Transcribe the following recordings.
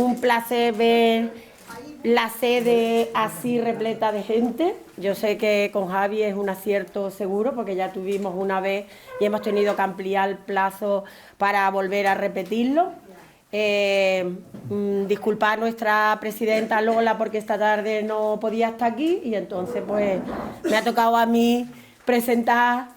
un placer ver la sede así repleta de gente. Yo sé que con Javi es un acierto seguro porque ya tuvimos una vez y hemos tenido que ampliar el plazo para volver a repetirlo. Disculpar a nuestra presidenta Lola porque esta tarde no podía estar aquí y entonces pues me ha tocado a mí presentar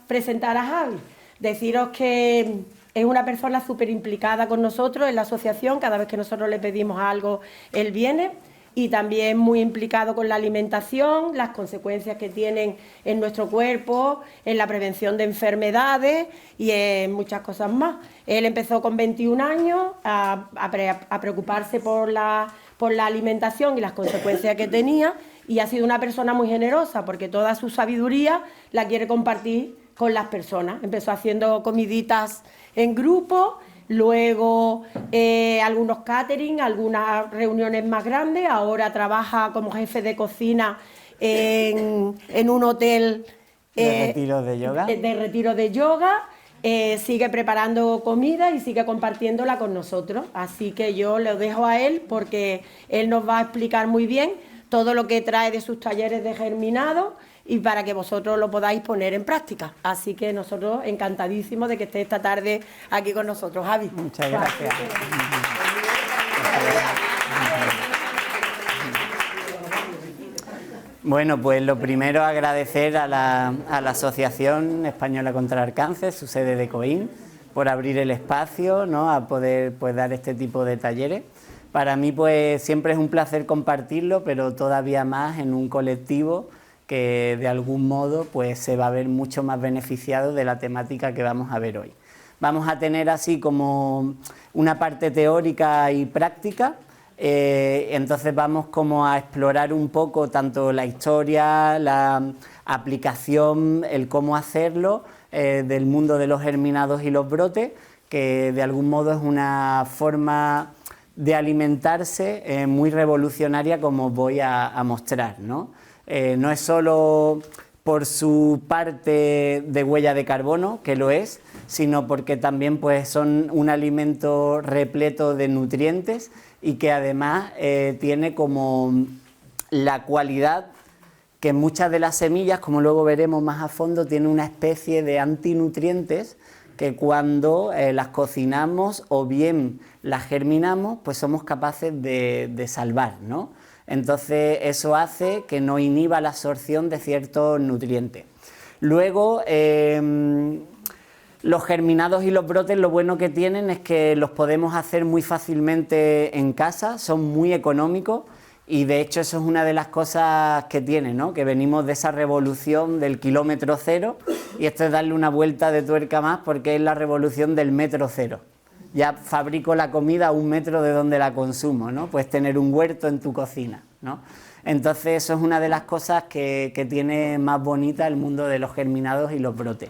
a Javi. Deciros que es una persona súper implicada con nosotros en la asociación. Cada vez que nosotros le pedimos algo, él viene. Y también muy implicado con la alimentación, las consecuencias que tienen en nuestro cuerpo, en la prevención de enfermedades y en muchas cosas más. Él empezó con 21 años a preocuparse por la alimentación y las consecuencias que tenía, y ha sido una persona muy generosa porque toda su sabiduría la quiere compartir con las personas. Empezó haciendo comiditas en grupo. Luego algunos catering, algunas reuniones más grandes. Ahora trabaja como jefe de cocina en un hotel de retiro de yoga. Sigue preparando comida y sigue compartiéndola con nosotros. Así que yo lo dejo a él porque él nos va a explicar muy bien todo lo que trae de sus talleres de germinado y para que vosotros lo podáis poner en práctica. Así que nosotros encantadísimos de que esté esta tarde aquí con nosotros. Javi. Muchas gracias. Bueno, pues lo primero agradecer a la Asociación Española contra el Cáncer, su sede de Coín, por abrir el espacio, ¿no?, a poder pues dar este tipo de talleres. Para mí pues siempre es un placer compartirlo, pero todavía más en un colectivo que de algún modo pues se va a ver mucho más beneficiado de la temática que vamos a ver hoy. Vamos a tener así como una parte teórica y práctica, entonces vamos como a explorar un poco tanto la historia, la aplicación, el cómo hacerlo del mundo de los germinados y los brotes, que de algún modo es una forma de alimentarse muy revolucionaria, como os voy a mostrar, ¿no? No es solo por su parte de huella de carbono, que lo es, sino porque también pues, son un alimento repleto de nutrientes y que además tiene como la cualidad que muchas de las semillas, como luego veremos más a fondo, tienen una especie de antinutrientes que cuando las cocinamos o bien las germinamos, pues somos capaces de salvar, ¿no? Entonces eso hace que no inhiba la absorción de ciertos nutrientes. Luego, los germinados y los brotes lo bueno que tienen es que los podemos hacer muy fácilmente en casa, son muy económicos y de hecho eso es una de las cosas que tiene, ¿no?, que venimos de esa revolución del kilómetro cero y esto es darle una vuelta de tuerca más porque es la revolución del metro cero. Ya fabrico la comida a 1 metro de donde la consumo, ¿no? Puedes tener un huerto en tu cocina, ¿no? Entonces eso es una de las cosas que tiene más bonita el mundo de los germinados y los brotes.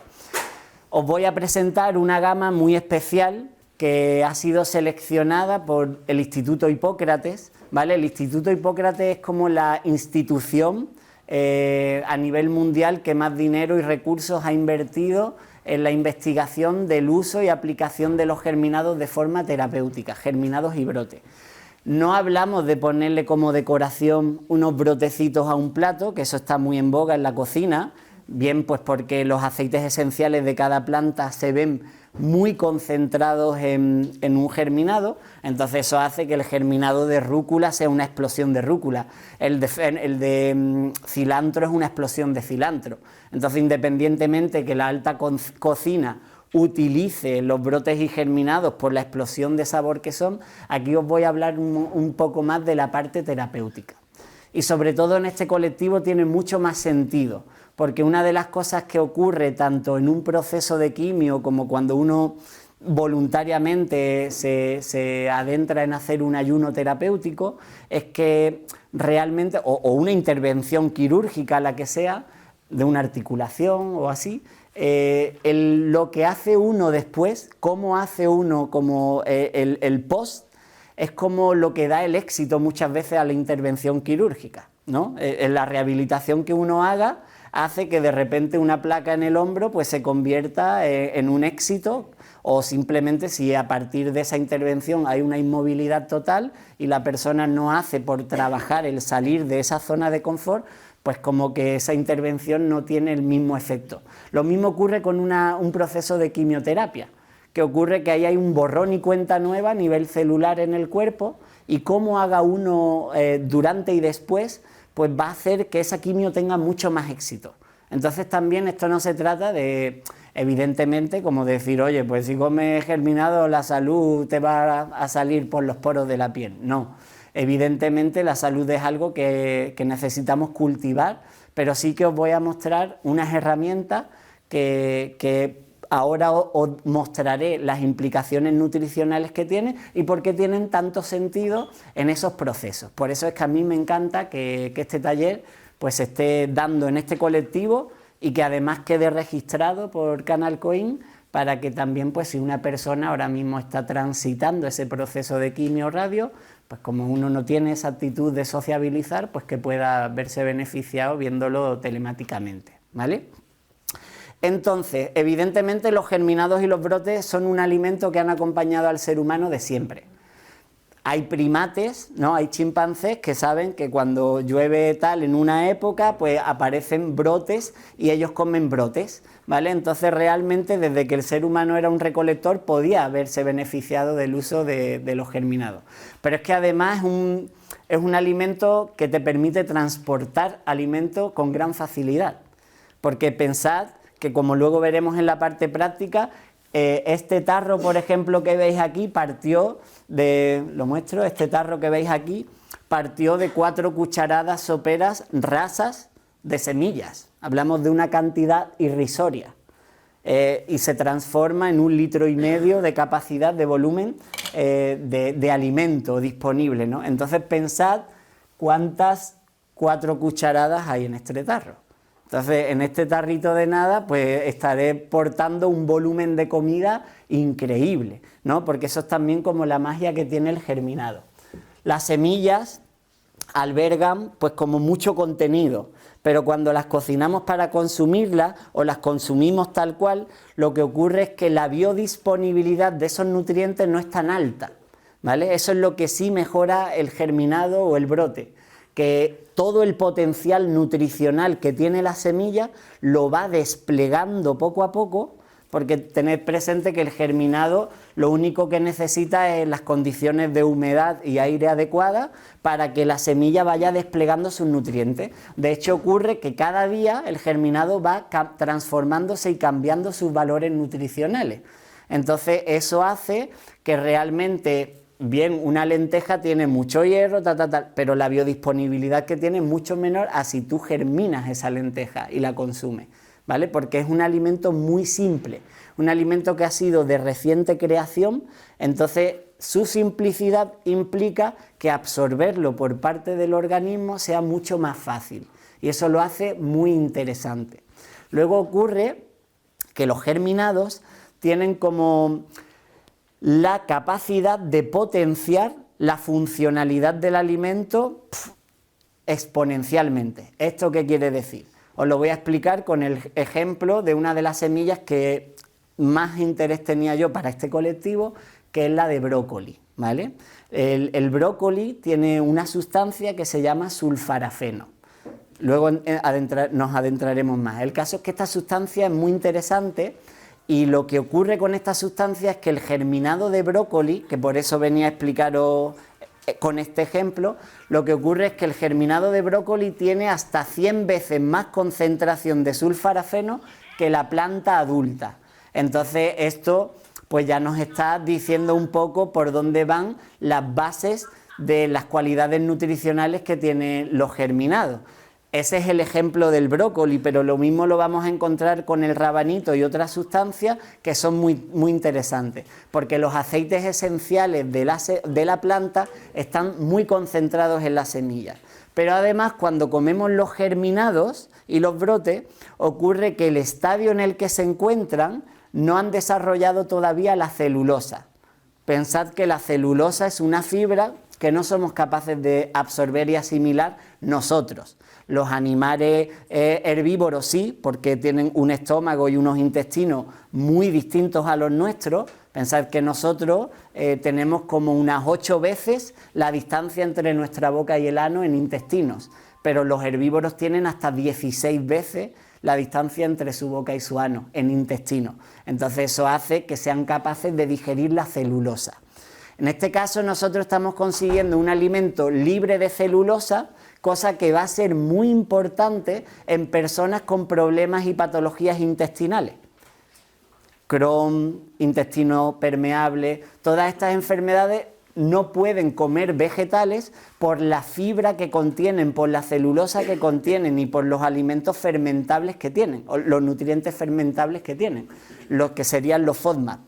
Os voy a presentar una gama muy especial que ha sido seleccionada por el Instituto Hipócrates, ¿vale? El Instituto Hipócrates es como la institución a nivel mundial que más dinero y recursos ha invertido en la investigación del uso y aplicación de los germinados de forma terapéutica, germinados y brotes. No hablamos de ponerle como decoración unos brotecitos a un plato, que eso está muy en boga en la cocina, bien pues porque los aceites esenciales de cada planta se ven muy concentrados en un germinado, entonces eso hace que el germinado de rúcula sea una explosión de rúcula, el de cilantro es una explosión de cilantro. Entonces, independientemente que la alta cocina utilice los brotes y germinados por la explosión de sabor que son, aquí os voy a hablar un poco más de la parte terapéutica. Y sobre todo en este colectivo tiene mucho más sentido, porque una de las cosas que ocurre tanto en un proceso de quimio como cuando uno voluntariamente se adentra en hacer un ayuno terapéutico es que realmente, o una intervención quirúrgica, la que sea, de una articulación o así, lo que hace uno después, cómo hace uno como el post, es como lo que da el éxito muchas veces a la intervención quirúrgica, ¿no? La rehabilitación que uno haga hace que de repente una placa en el hombro pues se convierta en un éxito, o simplemente si a partir de esa intervención hay una inmovilidad total y la persona no hace por trabajar el salir de esa zona de confort, pues como que esa intervención no tiene el mismo efecto. Lo mismo ocurre con un proceso de quimioterapia, que ocurre que ahí hay un borrón y cuenta nueva a nivel celular en el cuerpo, y cómo haga uno durante y después, pues va a hacer que esa quimio tenga mucho más éxito. Entonces también esto no se trata de, evidentemente, como decir, oye, pues si comes germinado la salud te va a salir por los poros de la piel. No, evidentemente la salud es algo que necesitamos cultivar, pero sí que os voy a mostrar unas herramientas que ahora os mostraré las implicaciones nutricionales que tienen y por qué tienen tanto sentido en esos procesos. Por eso es que a mí me encanta que este taller pues se esté dando en este colectivo y que además quede registrado por Canal Coin, para que también, pues si una persona ahora mismo está transitando ese proceso de quimio o radio, pues como uno no tiene esa actitud de sociabilizar, pues que pueda verse beneficiado viéndolo telemáticamente, ¿vale? Entonces, evidentemente los germinados y los brotes son un alimento que han acompañado al ser humano de siempre. Hay primates, ¿no? Hay chimpancés que saben que cuando llueve tal en una época, pues aparecen brotes y ellos comen brotes, ¿vale? Entonces realmente desde que el ser humano era un recolector podía haberse beneficiado del uso de los germinados. Pero es que además es un alimento que te permite transportar alimento con gran facilidad, porque pensad que, como luego veremos en la parte práctica, este tarro, por ejemplo, que veis aquí, lo muestro, este tarro que veis aquí, partió de 4 cucharadas soperas rasas de semillas. Hablamos de una cantidad irrisoria. Y se transforma en 1,5 litros de capacidad de volumen de alimento disponible, ¿no? Entonces pensad cuántas 4 cucharadas hay en este tarro. Entonces, en este tarrito de nada, pues estaré portando un volumen de comida increíble, ¿no? Porque eso es también como la magia que tiene el germinado. Las semillas albergan, pues, como mucho contenido, pero cuando las cocinamos para consumirlas o las consumimos tal cual, lo que ocurre es que la biodisponibilidad de esos nutrientes no es tan alta, ¿vale? Eso es lo que sí mejora el germinado o el brote, que todo el potencial nutricional que tiene la semilla lo va desplegando poco a poco, porque tened presente que el germinado lo único que necesita es las condiciones de humedad y aire adecuadas para que la semilla vaya desplegando sus nutrientes. De hecho, ocurre que cada día el germinado va transformándose y cambiando sus valores nutricionales. Entonces eso hace que realmente, bien, una lenteja tiene mucho hierro, pero la biodisponibilidad que tiene es mucho menor a si tú germinas esa lenteja y la consumes, ¿vale? Porque es un alimento muy simple, un alimento que ha sido de reciente creación, entonces su simplicidad implica que absorberlo por parte del organismo sea mucho más fácil, y eso lo hace muy interesante. Luego ocurre que los germinados tienen como la capacidad de potenciar la funcionalidad del alimento exponencialmente. ¿Esto qué quiere decir? Os lo voy a explicar con el ejemplo de una de las semillas que más interés tenía yo para este colectivo, que es la de brócoli, ¿vale? El brócoli tiene una sustancia que se llama sulfarafeno. Luego nos adentraremos más. El caso es que esta sustancia es muy interesante. Y lo que ocurre con esta sustancia es que el germinado de brócoli, que por eso venía a explicaros con este ejemplo, lo que ocurre es que el germinado de brócoli tiene hasta 100 veces más concentración de sulfarafeno que la planta adulta. Entonces esto pues ya nos está diciendo un poco por dónde van las bases de las cualidades nutricionales que tienen los germinados. Ese es el ejemplo del brócoli, pero lo mismo lo vamos a encontrar con el rabanito y otras sustancias que son muy interesantes, porque los aceites esenciales de la planta están muy concentrados en las semillas. Pero además, cuando comemos los germinados y los brotes, ocurre que el estadio en el que se encuentran no han desarrollado todavía la celulosa. Pensad que la celulosa es una fibra que no somos capaces de absorber y asimilar nosotros. Los animales herbívoros sí, porque tienen un estómago y unos intestinos muy distintos a los nuestros. Pensad que nosotros tenemos como unas 8 veces la distancia entre nuestra boca y el ano en intestinos, pero los herbívoros tienen hasta 16 veces la distancia entre su boca y su ano en intestinos. Entonces eso hace que sean capaces de digerir la celulosa. En este caso nosotros estamos consiguiendo un alimento libre de celulosa, cosa que va a ser muy importante en personas con problemas y patologías intestinales. Crohn, intestino permeable, todas estas enfermedades no pueden comer vegetales por la fibra que contienen, por la celulosa que contienen y por los alimentos fermentables que tienen, o los nutrientes fermentables que tienen, los que serían los FODMAP.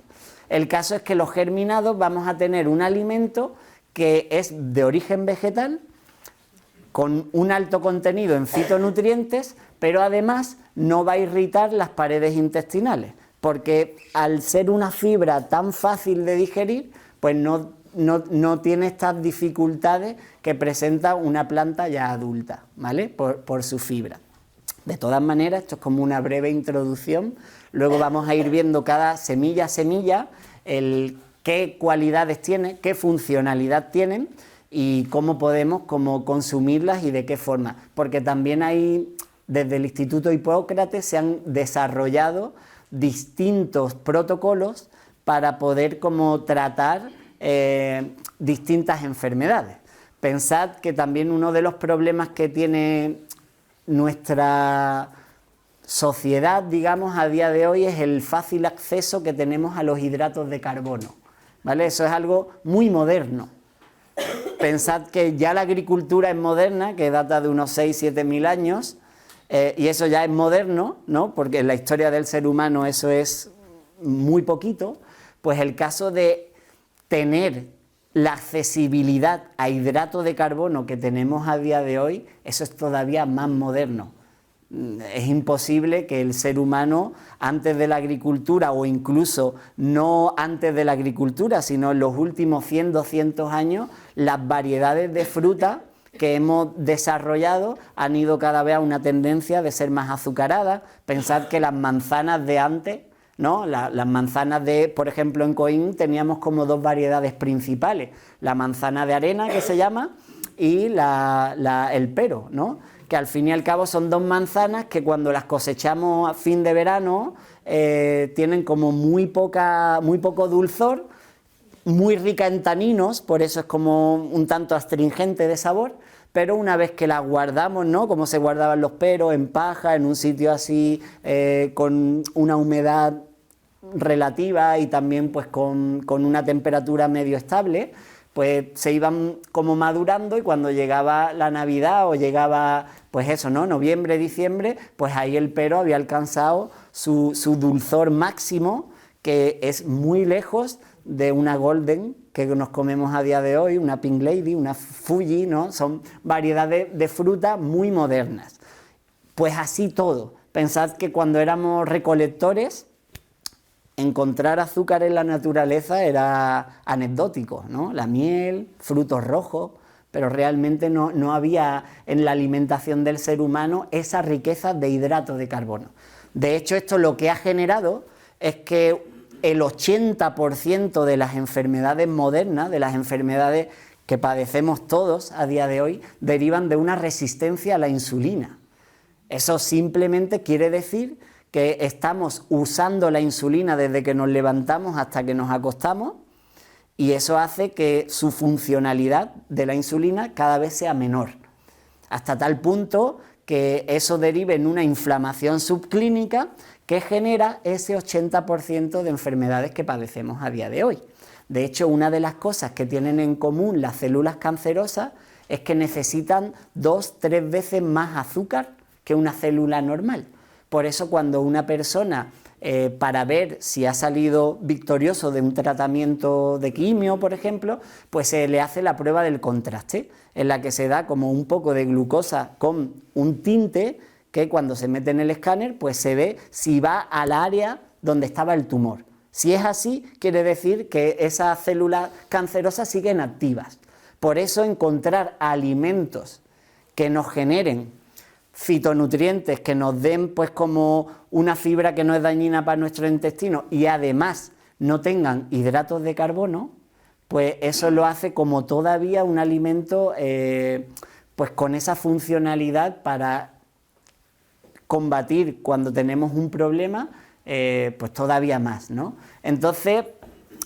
El caso es que los germinados vamos a tener un alimento que es de origen vegetal, con un alto contenido en fitonutrientes, pero además no va a irritar las paredes intestinales, porque al ser una fibra tan fácil de digerir, pues no tiene estas dificultades que presenta una planta ya adulta, ¿vale? Por su fibra. De todas maneras, esto es como una breve introducción. Luego vamos a ir viendo cada semilla a semilla qué cualidades tiene, qué funcionalidad tienen y cómo podemos consumirlas y de qué forma. Porque también hay, desde el Instituto Hipócrates, se han desarrollado distintos protocolos para poder tratar distintas enfermedades. Pensad que también uno de los problemas que tiene nuestra sociedad, digamos, a día de hoy es el fácil acceso que tenemos a los hidratos de carbono, ¿vale? Eso es algo muy moderno. Pensad que ya la agricultura es moderna, que data de unos 6.000 a 7.000 años, y eso ya es moderno, ¿no? Porque en la historia del ser humano eso es muy poquito. Pues el caso de tener la accesibilidad a hidrato de carbono que tenemos a día de hoy, eso es todavía más moderno. Es imposible que el ser humano, antes de la agricultura, o incluso no antes de la agricultura, sino en los últimos 100, 200 años, las variedades de fruta que hemos desarrollado han ido cada vez a una tendencia de ser más azucaradas. Pensad que las manzanas de antes, ¿no? Las manzanas por ejemplo, en Coín teníamos como 2 variedades principales, la manzana de arena, que se llama, y el pero, ¿no? Que al fin y al cabo son 2 manzanas que cuando las cosechamos a fin de verano tienen como muy poco dulzor, muy rica en taninos, por eso es como un tanto astringente de sabor, pero una vez que las guardamos, ¿no? Como se guardaban los peros, en paja, en un sitio así con una humedad relativa y también pues con una temperatura medio estable, pues se iban como madurando, y cuando llegaba la Navidad o llegaba pues eso, ¿no? Noviembre, diciembre, pues ahí el pero había alcanzado su dulzor máximo, que es muy lejos de una golden que nos comemos a día de hoy, una pink lady, una Fuji, ¿no? Son variedades de fruta muy modernas. Pues así todo. Pensad que cuando éramos recolectores, encontrar azúcar en la naturaleza era anecdótico, ¿no? La miel, frutos rojos, pero realmente no había en la alimentación del ser humano esa riqueza de hidratos de carbono. De hecho, esto lo que ha generado es que el 80% de las enfermedades modernas, de las enfermedades que padecemos todos a día de hoy, derivan de una resistencia a la insulina. Eso simplemente quiere decir que estamos usando la insulina desde que nos levantamos hasta que nos acostamos, y eso hace que su funcionalidad de la insulina cada vez sea menor, hasta tal punto que eso derive en una inflamación subclínica que genera ese 80% de enfermedades que padecemos a día de hoy. De hecho, una de las cosas que tienen en común las células cancerosas es que necesitan 2-3 veces más azúcar que una célula normal. Por eso cuando una persona, para ver si ha salido victorioso de un tratamiento de quimio, por ejemplo, pues se le hace la prueba del contraste, en la que se da como un poco de glucosa con un tinte que cuando se mete en el escáner, pues se ve si va al área donde estaba el tumor. Si es así, quiere decir que esas células cancerosas siguen activas. Por eso encontrar alimentos que nos generen fitonutrientes, que nos den pues como una fibra que no es dañina para nuestro intestino y además no tengan hidratos de carbono, pues eso lo hace como todavía un alimento pues con esa funcionalidad para combatir cuando tenemos un problema, pues todavía más, ¿no? Entonces,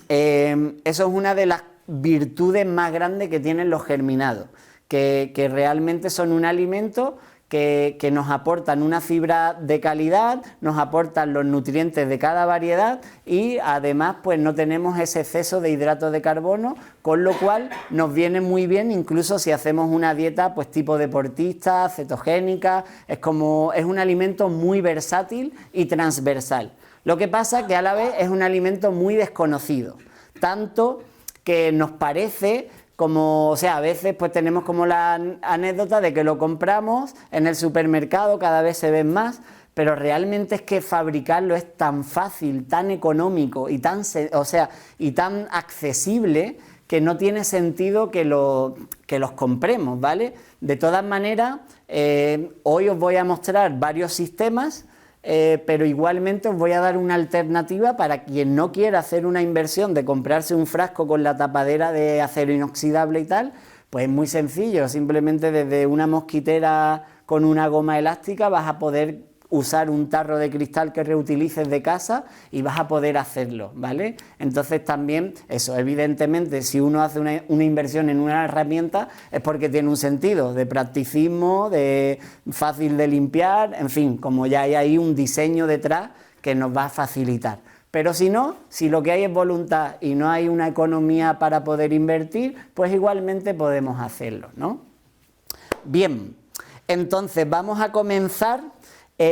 eso es una de las virtudes más grandes que tienen los germinados, que realmente son un alimento que nos aportan una fibra de calidad, nos aportan los nutrientes de cada variedad y además pues no tenemos ese exceso de hidratos de carbono, con lo cual nos viene muy bien incluso si hacemos una dieta pues tipo deportista, cetogénica, es un alimento muy versátil y transversal. Lo que pasa que a la vez es un alimento muy desconocido, tanto que nos parece como, o sea, a veces pues tenemos como la anécdota de que lo compramos en el supermercado, cada vez se ven más, pero realmente es que fabricarlo es tan fácil, tan económico y tan accesible que no tiene sentido que los compremos, ¿vale? De todas maneras, hoy os voy a mostrar varios sistemas, pero igualmente os voy a dar una alternativa para quien no quiera hacer una inversión de comprarse un frasco con la tapadera de acero inoxidable y tal, pues es muy sencillo, simplemente desde una mosquitera con una goma elástica vas a poder usar un tarro de cristal que reutilices de casa y vas a poder hacerlo, ¿vale? Entonces también eso, evidentemente, si uno hace una inversión en una herramienta es porque tiene un sentido de practicismo, de fácil de limpiar, en fin, como ya hay ahí un diseño detrás que nos va a facilitar. Pero si no, si lo que hay es voluntad y no hay una economía para poder invertir, pues igualmente podemos hacerlo, ¿no? Bien, entonces vamos a comenzar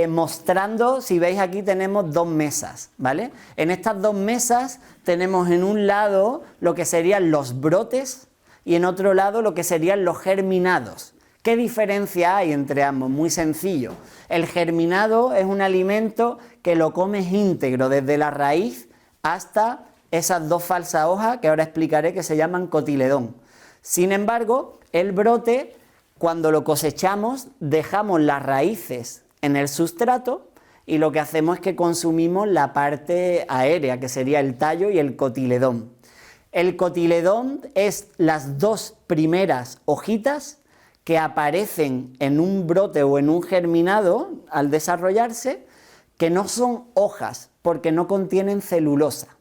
mostrando, si veis aquí tenemos dos mesas, ¿vale? En estas dos mesas tenemos en un lado lo que serían los brotes y en otro lado lo que serían los germinados. ¿Qué diferencia hay entre ambos? Muy sencillo. El germinado es un alimento que lo comes íntegro, desde la raíz hasta esas dos falsas hojas que ahora explicaré que se llaman cotiledón. Sin embargo, el brote, cuando lo cosechamos, dejamos las raíces en el sustrato y lo que hacemos es que consumimos la parte aérea, que sería el tallo y el cotiledón. El cotiledón es las dos primeras hojitas que aparecen en un brote o en un germinado al desarrollarse, que no son hojas porque no contienen celulosa.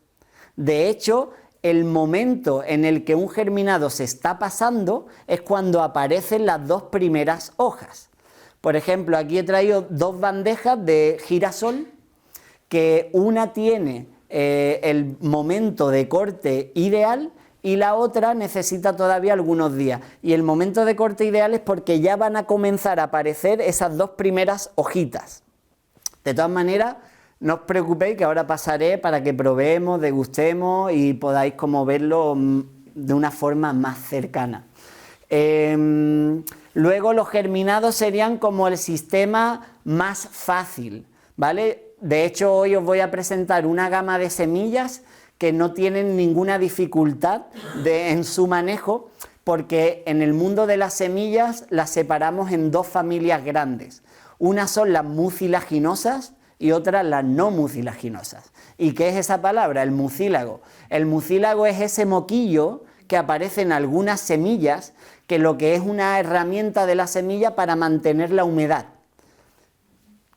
De hecho, el momento en el que un germinado se está pasando es cuando aparecen las dos primeras hojas. Por ejemplo, aquí he traído dos bandejas de girasol, que una tiene el momento de corte ideal y la otra necesita todavía algunos días. Y el momento de corte ideal es porque ya van a comenzar a aparecer esas dos primeras hojitas. De todas maneras, no os preocupéis que ahora pasaré para que probemos, degustemos y podáis como verlo de una forma más cercana. Luego los germinados serían como el sistema más fácil, ¿vale? De hecho, hoy os voy a presentar una gama de semillas que no tienen ninguna dificultad en su manejo, porque en el mundo de las semillas las separamos en dos familias grandes. Unas son las mucilaginosas y otras las no mucilaginosas. ¿Y qué es esa palabra? El mucílago. El mucílago es ese moquillo que aparece en algunas semillas, que lo que es una herramienta de la semilla para mantener la humedad.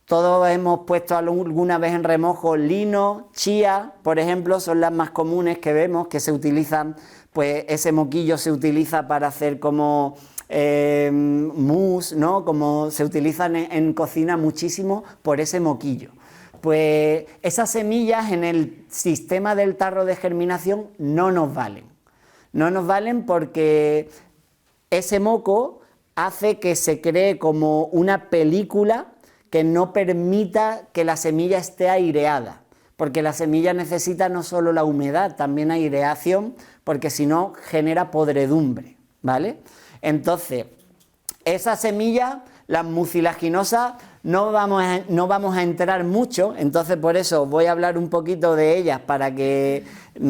Todos hemos puesto alguna vez en remojo lino, chía, por ejemplo, son las más comunes que vemos, que se utilizan, pues ese moquillo se utiliza para hacer como mousse, ¿no? Como se utilizan en cocina muchísimo por ese moquillo. Pues esas semillas en el sistema del tarro de germinación no nos valen. No nos valen porque ese moco hace que se cree como una película que no permita que la semilla esté aireada, porque la semilla necesita no solo la humedad, también aireación, porque si no genera podredumbre, ¿vale? Entonces, esa semilla Las mucilaginosas no vamos a entrar mucho, entonces por eso voy a hablar un poquito de ellas para que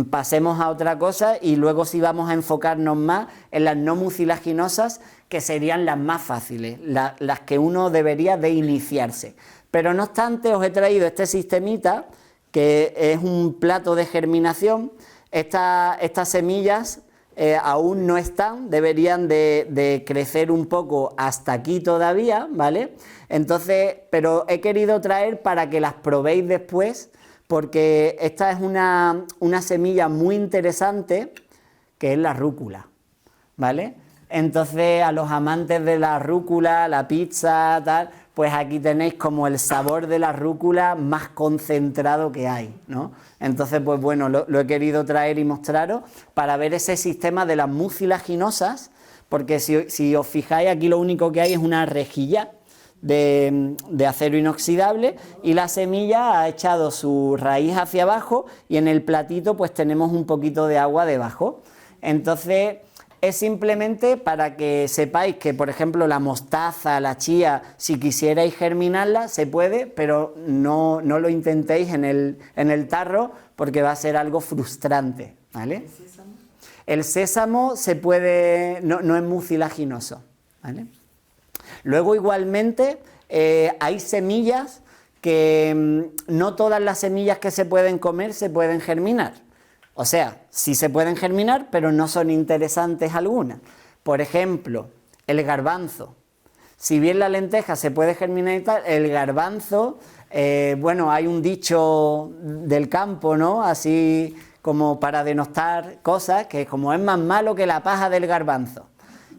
pasemos a otra cosa y luego sí vamos a enfocarnos más en las no mucilaginosas, que serían las más fáciles, las que uno debería de iniciarse. Pero no obstante, os he traído este sistemita, que es un plato de germinación. Estas semillas aún no están, deberían de crecer un poco hasta aquí todavía, ¿vale? Entonces, pero he querido traer para que las probéis después, porque esta es una semilla muy interesante, que es la rúcula, ¿vale? Entonces, a los amantes de la rúcula, la pizza, tal, pues aquí tenéis como el sabor de la rúcula más concentrado que hay, ¿no? Entonces, pues bueno, lo he querido traer y mostraros para ver ese sistema de las mucilaginosas, porque si os fijáis, aquí lo único que hay es una rejilla de acero inoxidable y la semilla ha echado su raíz hacia abajo y en el platito pues tenemos un poquito de agua debajo. Entonces, es simplemente para que sepáis que, por ejemplo, la mostaza, la chía, si quisierais germinarla, se puede, pero no lo intentéis en el tarro, porque va a ser algo frustrante, ¿vale? El sésamo se puede, no es mucilaginoso, ¿vale? Luego, igualmente, hay semillas que no todas las semillas que se pueden comer se pueden germinar. O sea, sí se pueden germinar, pero no son interesantes algunas. Por ejemplo, el garbanzo. Si bien la lenteja se puede germinar y tal, el garbanzo, bueno, hay un dicho del campo, ¿no? Así como para denostar cosas, que como es más malo que la paja del garbanzo.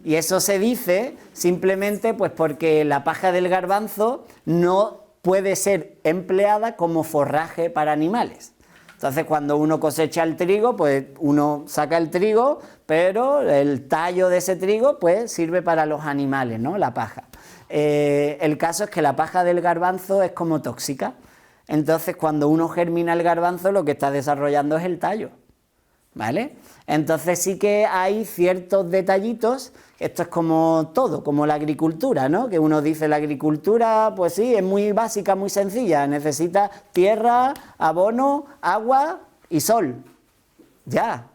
Y eso se dice simplemente pues porque la paja del garbanzo no puede ser empleada como forraje para animales. Entonces, cuando uno cosecha el trigo, pues uno saca el trigo, pero el tallo de ese trigo pues sirve para los animales, ¿no? La paja. El caso es que la paja del garbanzo es como tóxica. Entonces, cuando uno germina el garbanzo, lo que está desarrollando es el tallo, ¿vale? Entonces sí que hay ciertos detallitos. Esto es como todo, como la agricultura, ¿no? Que uno dice, la agricultura, pues sí, es muy básica, muy sencilla. Necesita tierra, abono, agua y sol. Ya.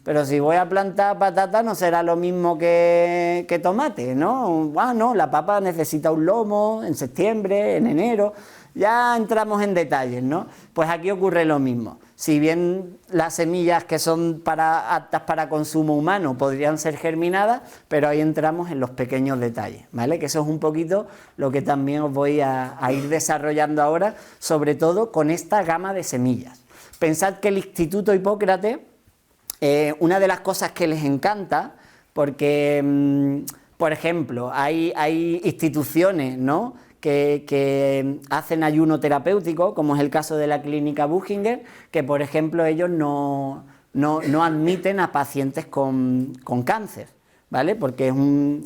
Pero si voy a plantar patata no será lo mismo que tomate, ¿no? Ah, no, la papa necesita un lomo en septiembre, en enero. Ya entramos en detalles, ¿no? Pues aquí ocurre lo mismo. Si bien las semillas que son aptas para consumo humano podrían ser germinadas, pero ahí entramos en los pequeños detalles, ¿vale? Que eso es un poquito lo que también os voy a ir desarrollando ahora, sobre todo con esta gama de semillas. Pensad que el Instituto Hipócrates, una de las cosas que les encanta, porque, por ejemplo, hay instituciones, ¿no?, que hacen ayuno terapéutico, como es el caso de la clínica Buchinger, que por ejemplo ellos no admiten a pacientes con cáncer, ¿vale? Porque es un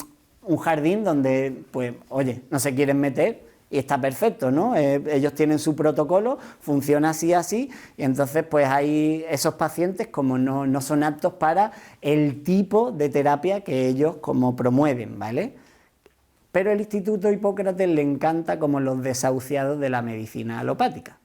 jardín donde, pues, oye, no se quieren meter y está perfecto, ¿no? Ellos tienen su protocolo, funciona así, y entonces pues hay esos pacientes como no son aptos para el tipo de terapia que ellos como promueven, ¿vale? Pero el Instituto Hipócrates le encanta como los desahuciados de la medicina alopática.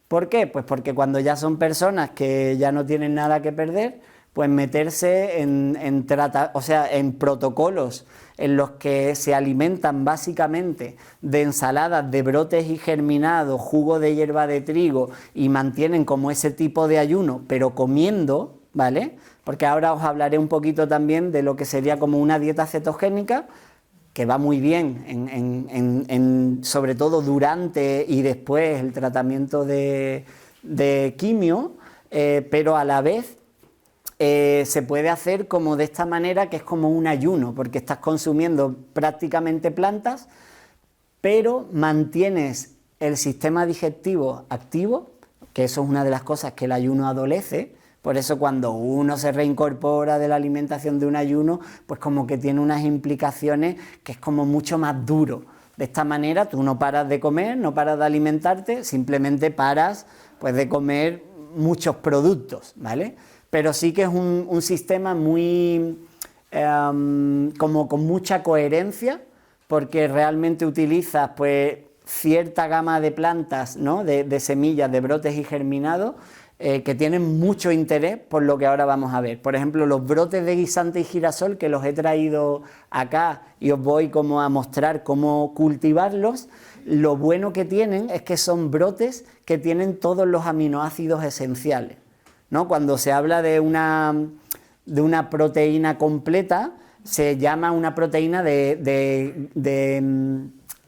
¿Por qué? Pues porque cuando ya son personas que ya no tienen nada que perder, pues meterse en protocolos en los que se alimentan básicamente de ensaladas de brotes y germinados, jugo de hierba de trigo y mantienen como ese tipo de ayuno, pero comiendo, ¿vale? Porque ahora os hablaré un poquito también de lo que sería como una dieta cetogénica, que va muy bien sobre todo durante y después el tratamiento de quimio, pero a la vez se puede hacer como de esta manera, que es como un ayuno, porque estás consumiendo prácticamente plantas, pero mantienes el sistema digestivo activo, que eso es una de las cosas que el ayuno adolece. Por eso cuando uno se reincorpora de la alimentación de un ayuno, pues como que tiene unas implicaciones que es como mucho más duro. De esta manera tú no paras de comer, no paras de alimentarte, simplemente paras pues de comer muchos productos, ¿vale? Pero sí que es un sistema muy como con mucha coherencia, porque realmente utilizas pues cierta gama de plantas, ¿no? de semillas, de brotes y germinados, que tienen mucho interés por lo que ahora vamos a ver. Por ejemplo, los brotes de guisante y girasol, que los he traído acá y os voy como a mostrar cómo cultivarlos, lo bueno que tienen es que son brotes que tienen todos los aminoácidos esenciales, ¿no? Cuando se habla de una proteína completa, se llama una proteína de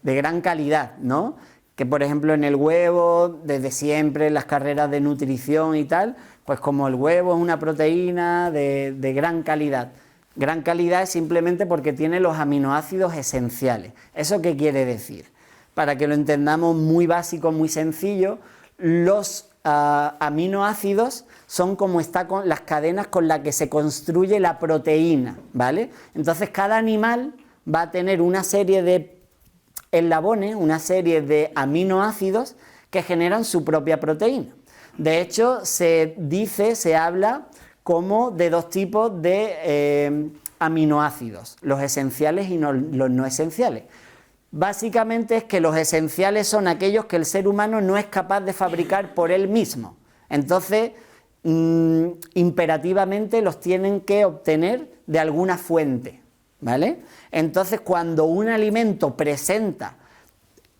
gran calidad, ¿no? Que por ejemplo en el huevo, desde siempre, en las carreras de nutrición y tal, pues como el huevo es una proteína de gran calidad. Gran calidad es simplemente porque tiene los aminoácidos esenciales. ¿Eso qué quiere decir? Para que lo entendamos muy básico, muy sencillo, los aminoácidos son como las cadenas con las que se construye la proteína, ¿vale? Entonces cada animal va a tener una serie de eslabones, una serie de aminoácidos que generan su propia proteína. De hecho, se habla como de dos tipos de aminoácidos, los esenciales y los no esenciales. Básicamente es que los esenciales son aquellos que el ser humano no es capaz de fabricar por él mismo. Entonces, imperativamente los tienen que obtener de alguna fuente, ¿vale? Entonces, cuando un alimento presenta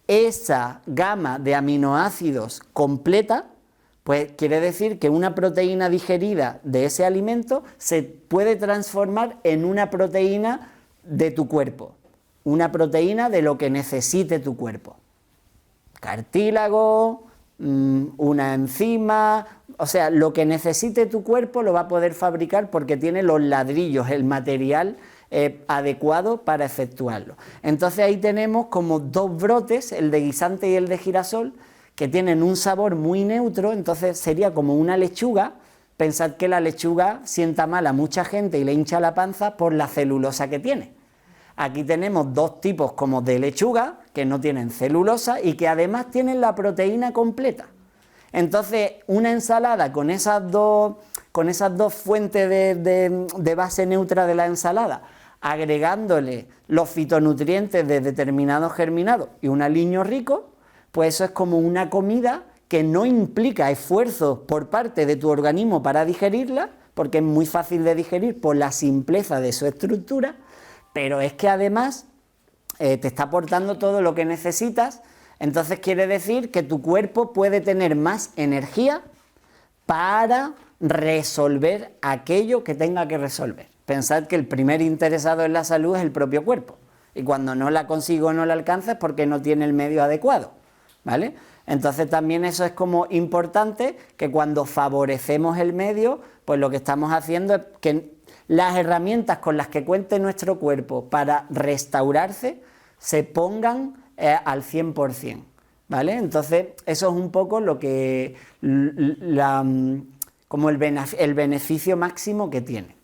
esa gama de aminoácidos completa, pues quiere decir que una proteína digerida de ese alimento se puede transformar en una proteína de tu cuerpo. Una proteína de lo que necesite tu cuerpo. Cartílago, una enzima, o sea, lo que necesite tu cuerpo lo va a poder fabricar porque tiene los ladrillos, el material adecuado para efectuarlo. Entonces ahí tenemos como dos brotes, el de guisante y el de girasol, que tienen un sabor muy neutro, entonces sería como una lechuga. Pensad que la lechuga sienta mal a mucha gente y le hincha la panza por la celulosa que tiene. Aquí tenemos dos tipos como de lechuga que no tienen celulosa y que además tienen la proteína completa. Entonces, una ensalada con esas dos fuentes de base neutra de la ensalada, agregándole los fitonutrientes de determinados germinados y un aliño rico, pues eso es como una comida que no implica esfuerzo por parte de tu organismo para digerirla, porque es muy fácil de digerir por la simpleza de su estructura, pero es que además te está aportando todo lo que necesitas. Entonces quiere decir que tu cuerpo puede tener más energía para resolver aquello que tenga que resolver. Pensad que el primer interesado en la salud es el propio cuerpo, y cuando no la consigo o no la alcanza es porque no tiene el medio adecuado, ¿vale? Entonces también eso es como importante, que cuando favorecemos el medio, pues lo que estamos haciendo es que las herramientas con las que cuente nuestro cuerpo para restaurarse se pongan al 100%, ¿vale? Entonces eso es un poco lo que como el beneficio máximo que tiene.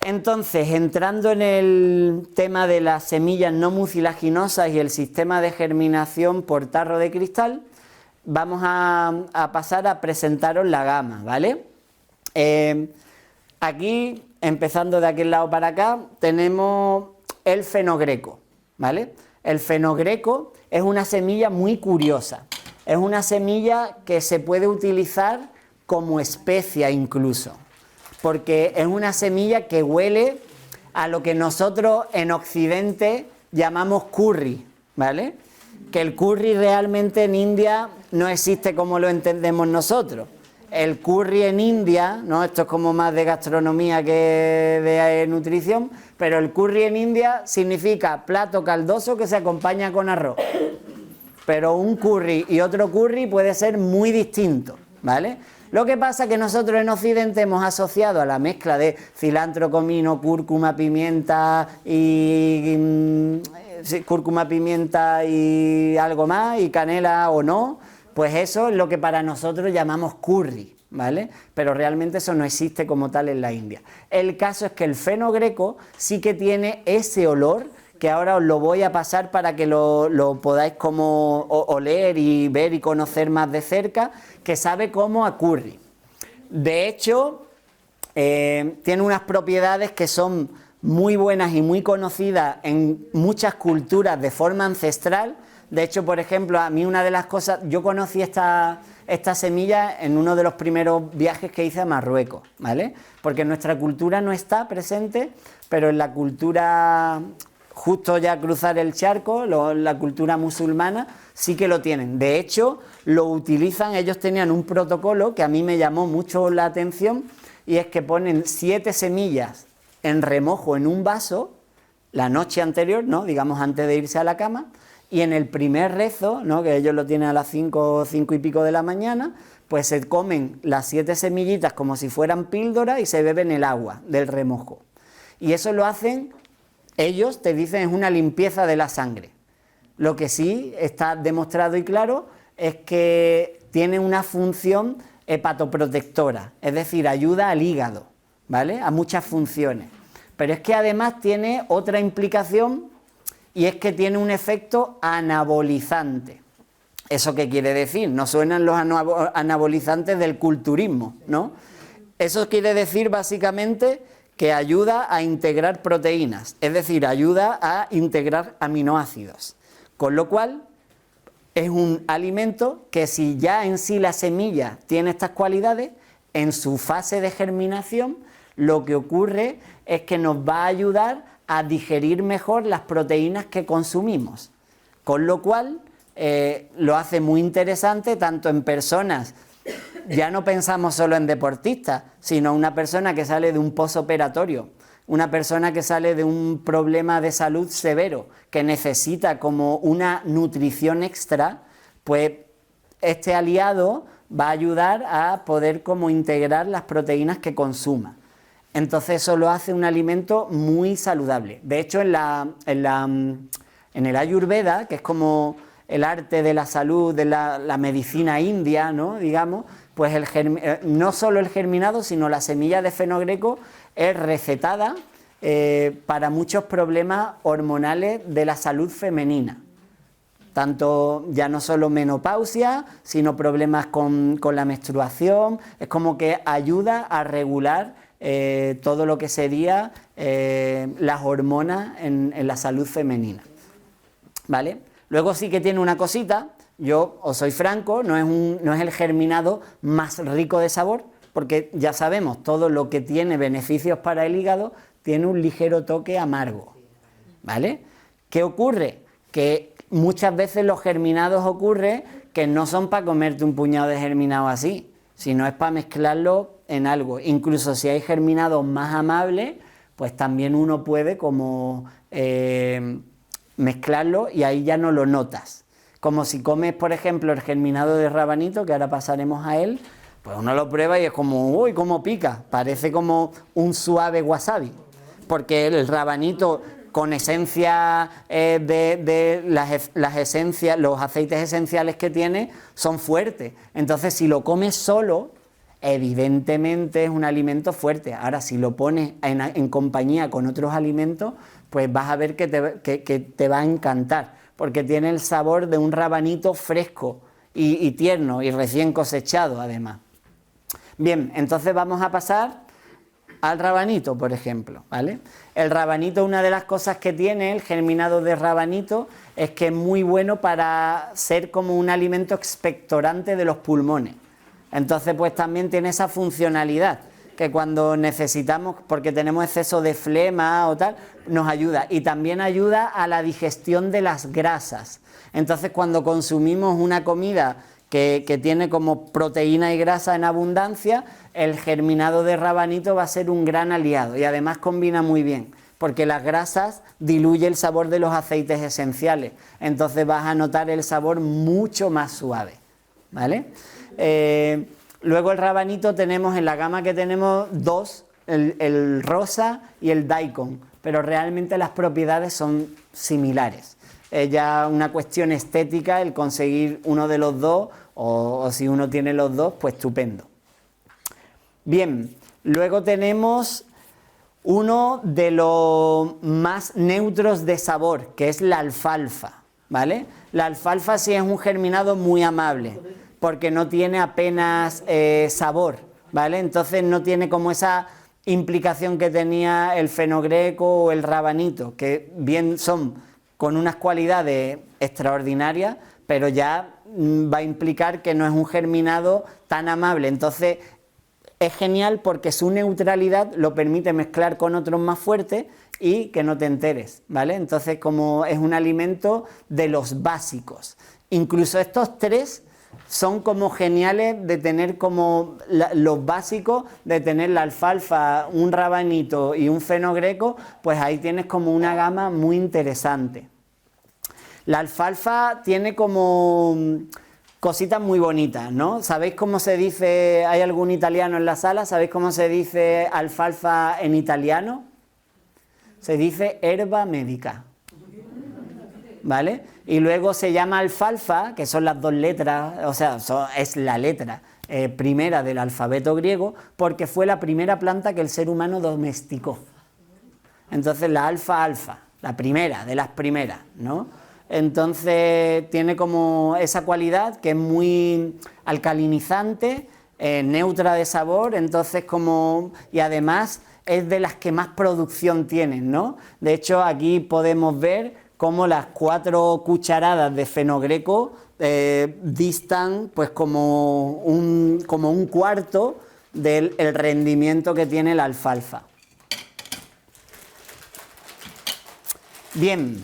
Entonces, entrando en el tema de las semillas no mucilaginosas y el sistema de germinación por tarro de cristal, vamos a pasar a presentaros la gama, ¿vale? Aquí, empezando de aquel lado para acá, tenemos el fenogreco, ¿vale? El fenogreco es una semilla muy curiosa. Es una semilla que se puede utilizar como especia incluso, porque es una semilla que huele a lo que nosotros en Occidente llamamos curry, ¿vale? Que el curry realmente en India no existe como lo entendemos nosotros. El curry en India, ¿no? Esto es como más de gastronomía que de nutrición, pero el curry en India significa plato caldoso que se acompaña con arroz. Pero un curry y otro curry puede ser muy distinto, ¿vale? Lo que pasa es que nosotros en Occidente hemos asociado a la mezcla de cilantro, comino, cúrcuma, pimienta y algo más, y canela o no, pues eso es lo que para nosotros llamamos curry, ¿vale? Pero realmente eso no existe como tal en la India. El caso es que el fenogreco sí que tiene ese olor, que ahora os lo voy a pasar para que lo podáis como oler y ver y conocer más de cerca, que sabe como a curry. De hecho, tiene unas propiedades que son muy buenas y muy conocidas en muchas culturas de forma ancestral. De hecho, por ejemplo, a mí una de las cosas, yo conocí esta semilla en uno de los primeros viajes que hice a Marruecos, ¿vale? Porque en nuestra cultura no está presente, pero en la cultura, justo ya cruzar el charco, la cultura musulmana, sí que lo tienen. De hecho, lo utilizan, ellos tenían un protocolo que a mí me llamó mucho la atención, y es que ponen 7 semillas en remojo en un vaso la noche anterior, ¿no? Digamos antes de irse a la cama, y en el primer rezo, ¿no? Que ellos lo tienen a las 5 y pico de la mañana, pues se comen las 7 semillitas como si fueran píldoras y se beben el agua del remojo. Y eso lo hacen, ellos te dicen, es una limpieza de la sangre. Lo que sí está demostrado y claro es que tiene una función hepatoprotectora, es decir, ayuda al hígado, ¿vale? A muchas funciones. Pero es que además tiene otra implicación, y es que tiene un efecto anabolizante. ¿Eso qué quiere decir? No suenan los anabolizantes del culturismo, ¿no? Eso quiere decir básicamente que ayuda a integrar proteínas, es decir, ayuda a integrar aminoácidos. Con lo cual, es un alimento que, si ya en sí la semilla tiene estas cualidades, en su fase de germinación, lo que ocurre es que nos va a ayudar a digerir mejor las proteínas que consumimos. Con lo cual, lo hace muy interesante tanto en personas, ya no pensamos solo en deportistas, sino una persona que sale de un posoperatorio, una persona que sale de un problema de salud severo, que necesita como una nutrición extra, pues este aliado va a ayudar a poder como integrar las proteínas que consuma. Entonces eso lo hace un alimento muy saludable. De hecho, en el Ayurveda, que es como el arte de la salud, de la medicina india, ¿no? Digamos, pues no solo el germinado, sino la semilla de fenogreco es recetada para muchos problemas hormonales de la salud femenina. Tanto ya no solo menopausia, sino problemas con la menstruación. Es como que ayuda a regular todo lo que sería las hormonas en la salud femenina, ¿vale? Luego sí que tiene una cosita, yo os soy franco, no es el germinado más rico de sabor, porque ya sabemos, todo lo que tiene beneficios para el hígado tiene un ligero toque amargo, ¿vale? ¿Qué ocurre? Que muchas veces los germinados ocurre que no son para comerte un puñado de germinado así, sino es para mezclarlo en algo. Incluso si hay germinados más amables, pues también uno puede como mezclarlo y ahí ya no lo notas. Como si comes, por ejemplo, el germinado de rabanito, que ahora pasaremos a él, pues uno lo prueba y es como, uy, cómo pica, parece como un suave wasabi, porque el rabanito con esencia las esencias, los aceites esenciales que tiene son fuertes. Entonces, si lo comes solo, evidentemente es un alimento fuerte. Ahora, si lo pones en compañía con otros alimentos, pues vas a ver que te va a encantar, porque tiene el sabor de un rabanito fresco y tierno y recién cosechado, además. Bien, entonces vamos a pasar al rabanito, por ejemplo, ¿vale? El rabanito, una de las cosas que tiene el germinado de rabanito es que es muy bueno para ser como un alimento expectorante de los pulmones. Entonces, pues también tiene esa funcionalidad, que cuando necesitamos, porque tenemos exceso de flema o tal, nos ayuda. Y también ayuda a la digestión de las grasas. Entonces, cuando consumimos una comida que tiene como proteína y grasa en abundancia, el germinado de rabanito va a ser un gran aliado y además combina muy bien, porque las grasas diluyen el sabor de los aceites esenciales, entonces vas a notar el sabor mucho más suave, ¿vale? Luego el rabanito tenemos en la gama que tenemos dos, el rosa y el daikon, pero realmente las propiedades son similares. Es ya una cuestión estética el conseguir uno de los dos, o si uno tiene los dos, pues estupendo. Bien, luego tenemos uno de los más neutros de sabor, que es la alfalfa, ¿vale? La alfalfa sí es un germinado muy amable, porque no tiene apenas sabor, ¿vale? Entonces no tiene como esa implicación que tenía el fenogreco o el rabanito, que bien son con unas cualidades extraordinarias, pero ya va a implicar que no es un germinado tan amable. Entonces es genial porque su neutralidad lo permite mezclar con otros más fuertes y que no te enteres, ¿vale? Entonces, como es un alimento de los básicos. Incluso estos tres son como geniales de tener como los básicos, de tener la alfalfa, un rabanito y un fenogreco, pues ahí tienes como una gama muy interesante. La alfalfa tiene como cositas muy bonitas, ¿no? ¿Sabéis cómo se dice, hay algún italiano en la sala? ¿Sabéis cómo se dice alfalfa en italiano? Se dice herba médica, ¿vale? Y luego se llama alfalfa, que son las dos letras, o sea, es la letra primera del alfabeto griego, porque fue la primera planta que el ser humano domesticó. Entonces la alfa, la primera, de las primeras, ¿no? Entonces tiene como esa cualidad que es muy alcalinizante, neutra de sabor, entonces como, y además es de las que más producción tienen, ¿no? De hecho, aquí podemos ver cómo las 4 cucharadas de fenogreco distan pues como un cuarto del rendimiento que tiene la alfalfa. Bien,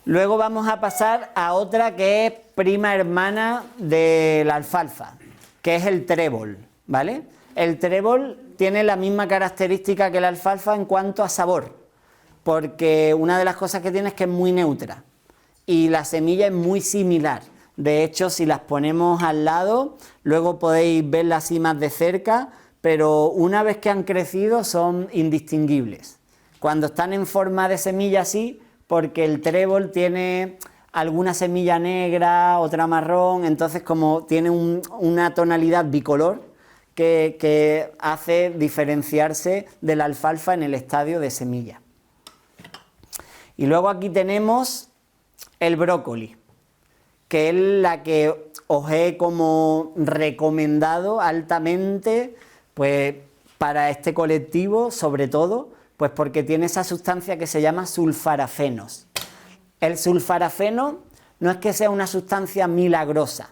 luego vamos a pasar a otra que es prima hermana de la alfalfa, que es el trébol, ¿vale? El trébol tiene la misma característica que la alfalfa en cuanto a sabor, porque una de las cosas que tiene es que es muy neutra y la semilla es muy similar. De hecho, si las ponemos al lado, luego podéis verlas así más de cerca, pero una vez que han crecido son indistinguibles. Cuando están en forma de semilla así, porque el trébol tiene alguna semilla negra, otra marrón, entonces como tiene una tonalidad bicolor, que hace diferenciarse de la alfalfa en el estadio de semilla. Y luego aquí tenemos el brócoli, que es la que os he como recomendado altamente, pues para este colectivo, sobre todo, pues porque tiene esa sustancia que se llama sulfarafenos. El sulfarafeno no es que sea una sustancia milagrosa,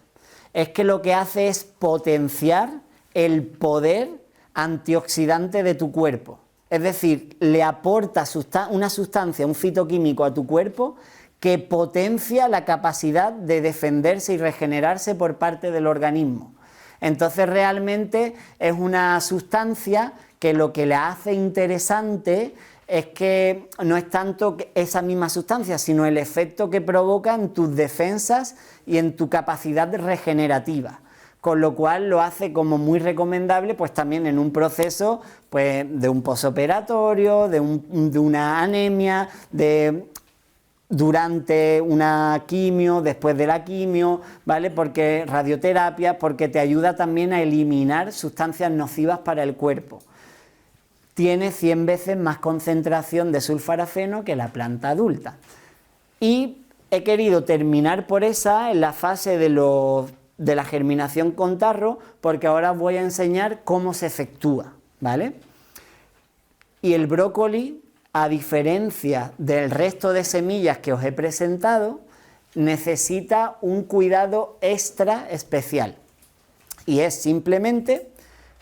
es que lo que hace es potenciar el poder antioxidante de tu cuerpo. Es decir, le aporta una sustancia, un fitoquímico a tu cuerpo que potencia la capacidad de defenderse y regenerarse por parte del organismo. Entonces realmente es una sustancia que lo que la hace interesante es que no es tanto esa misma sustancia, sino el efecto que provoca en tus defensas y en tu capacidad regenerativa. Con lo cual lo hace como muy recomendable pues también en un proceso pues de un posoperatorio, de una anemia, durante una quimio, después de la quimio, ¿vale? Porque radioterapia, porque te ayuda también a eliminar sustancias nocivas para el cuerpo. Tiene 100 veces más concentración de sulfarafeno que la planta adulta. Y he querido terminar por esa en la fase de la germinación con tarro, porque ahora os voy a enseñar cómo se efectúa, ¿vale? Y el brócoli, a diferencia del resto de semillas que os he presentado, necesita un cuidado extra especial. Y es simplemente